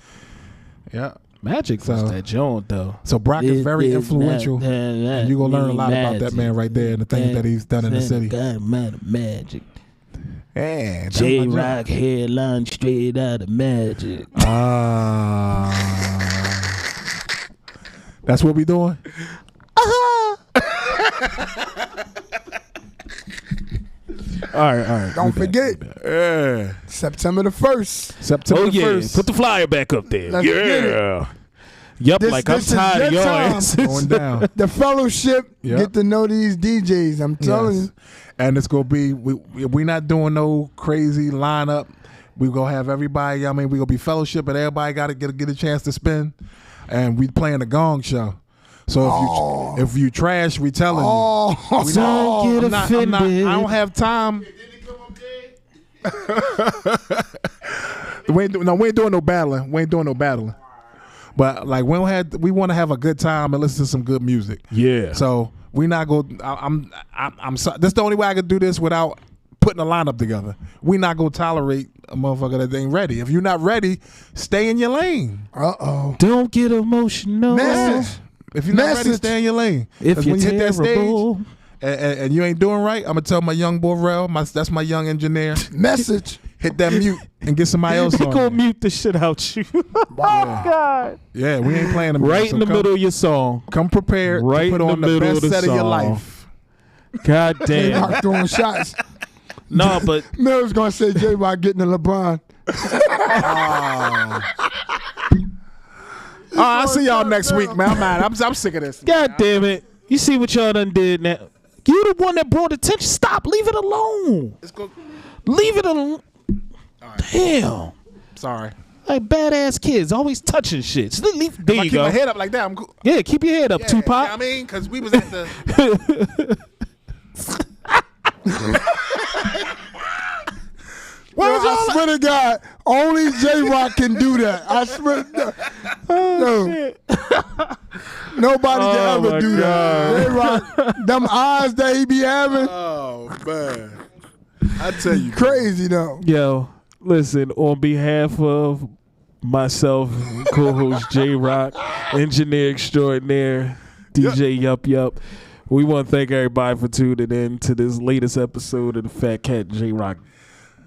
Yeah. Magic was that joint though. So Brock is very influential, and you're going to learn a lot about that man right there and the things that he's done in the city. Magic. Yeah, Jayrock headline straight out of Magic. That's what we doing? All right. Don't forget, September the 1st. September the 1st. Put the flyer back up there. Let's get it. Yup, This- like I'm this is tired of your your time. asses. Going down. The fellowship, Yep. get to know these DJs. I'm telling Yes. you. And it's gonna be we not doing no crazy lineup. We gonna have everybody. I mean, we gonna be fellowship, and everybody got to get a chance to spin. And we playing the Gong Show. So if you trash, we telling you. Oh, We Don't get I'm not, offended. I don't have time. we ain't doing no battling. We ain't doing no battling. But like we want to have a good time and listen to some good music. Yeah. So we not go. I'm sorry. That's the only way I could do this without putting a lineup together. We not gonna tolerate a motherfucker that ain't ready. If you're not ready, stay in your lane. Don't get emotional. Message. If you're not ready, stay in your lane. If 'Cause you're when you hit that terrible. stage and you ain't doing right, I'm gonna tell my young boy Rel, that's my young engineer. Message. Hit that mute and get somebody else He on. gonna there. mute the shit out you. God. Yeah, we ain't playing the music. Right in the middle of your song. Come prepared Right to put in the on the middle best of the set of your song. life. God damn. J-Rock throwing shots. No, but Miller's going to say J-Rock getting the LeBron. I'll see y'all next week, man. I'm sick of this. God damn it. You see what y'all done did now. You the one that brought attention. Stop. Leave it alone. Leave it alone. Damn. Sorry. Like badass kids, always touching shit. So there I you keep go. my head up like that. I'm cool. Yeah, keep your head up, Yeah, Tupac. I mean, because we was at the. I swear to God, only J-Rock can do that. I swear to God. Nobody can my ever do that. J-Rock, them eyes that he be having, Oh man, I tell you, crazy though. Yo, listen, on behalf of myself, co-host Jayrock, engineer extraordinaire, DJ Yup, we want to thank everybody for tuning in to this latest episode of the Fatcat Jayrock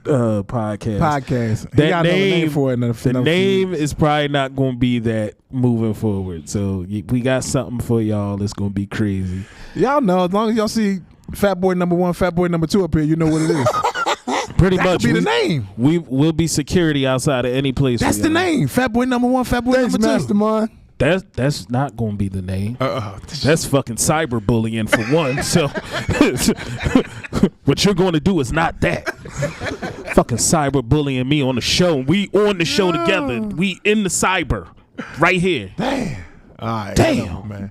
podcast. He got another name for it. The name is probably not going to be that moving forward. So we got something for y'all that's going to be crazy. Y'all know, as long as y'all see Fat Boy number 1, Fat Boy number 2 up here, you know what it is. Pretty That much. could be the name. We will be security outside of any place. That's the name. Fat Boy number 1, Fat Boy Thanks, number 2. Mastermind. That's not going to be the name. That's fucking cyberbullying for one. So what you're going to do is not that. Fucking cyberbullying me on the show. We on the show together. We in the cyber right here. Damn. All right. Damn. whatever, man.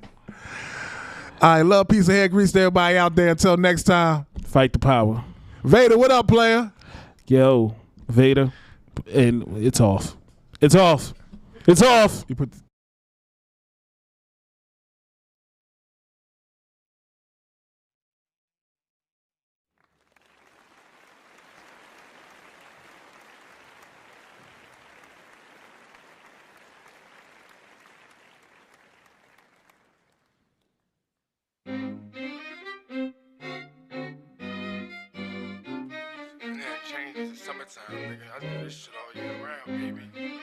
All right, love, peace, and hair grease to everybody out there. Until next time. Fight the power. Vader, what up, player? Yo, Vader. And it's off. It's off. It's off. You put. Yeah, change. It's summertime, nigga. I do this shit all year round, baby.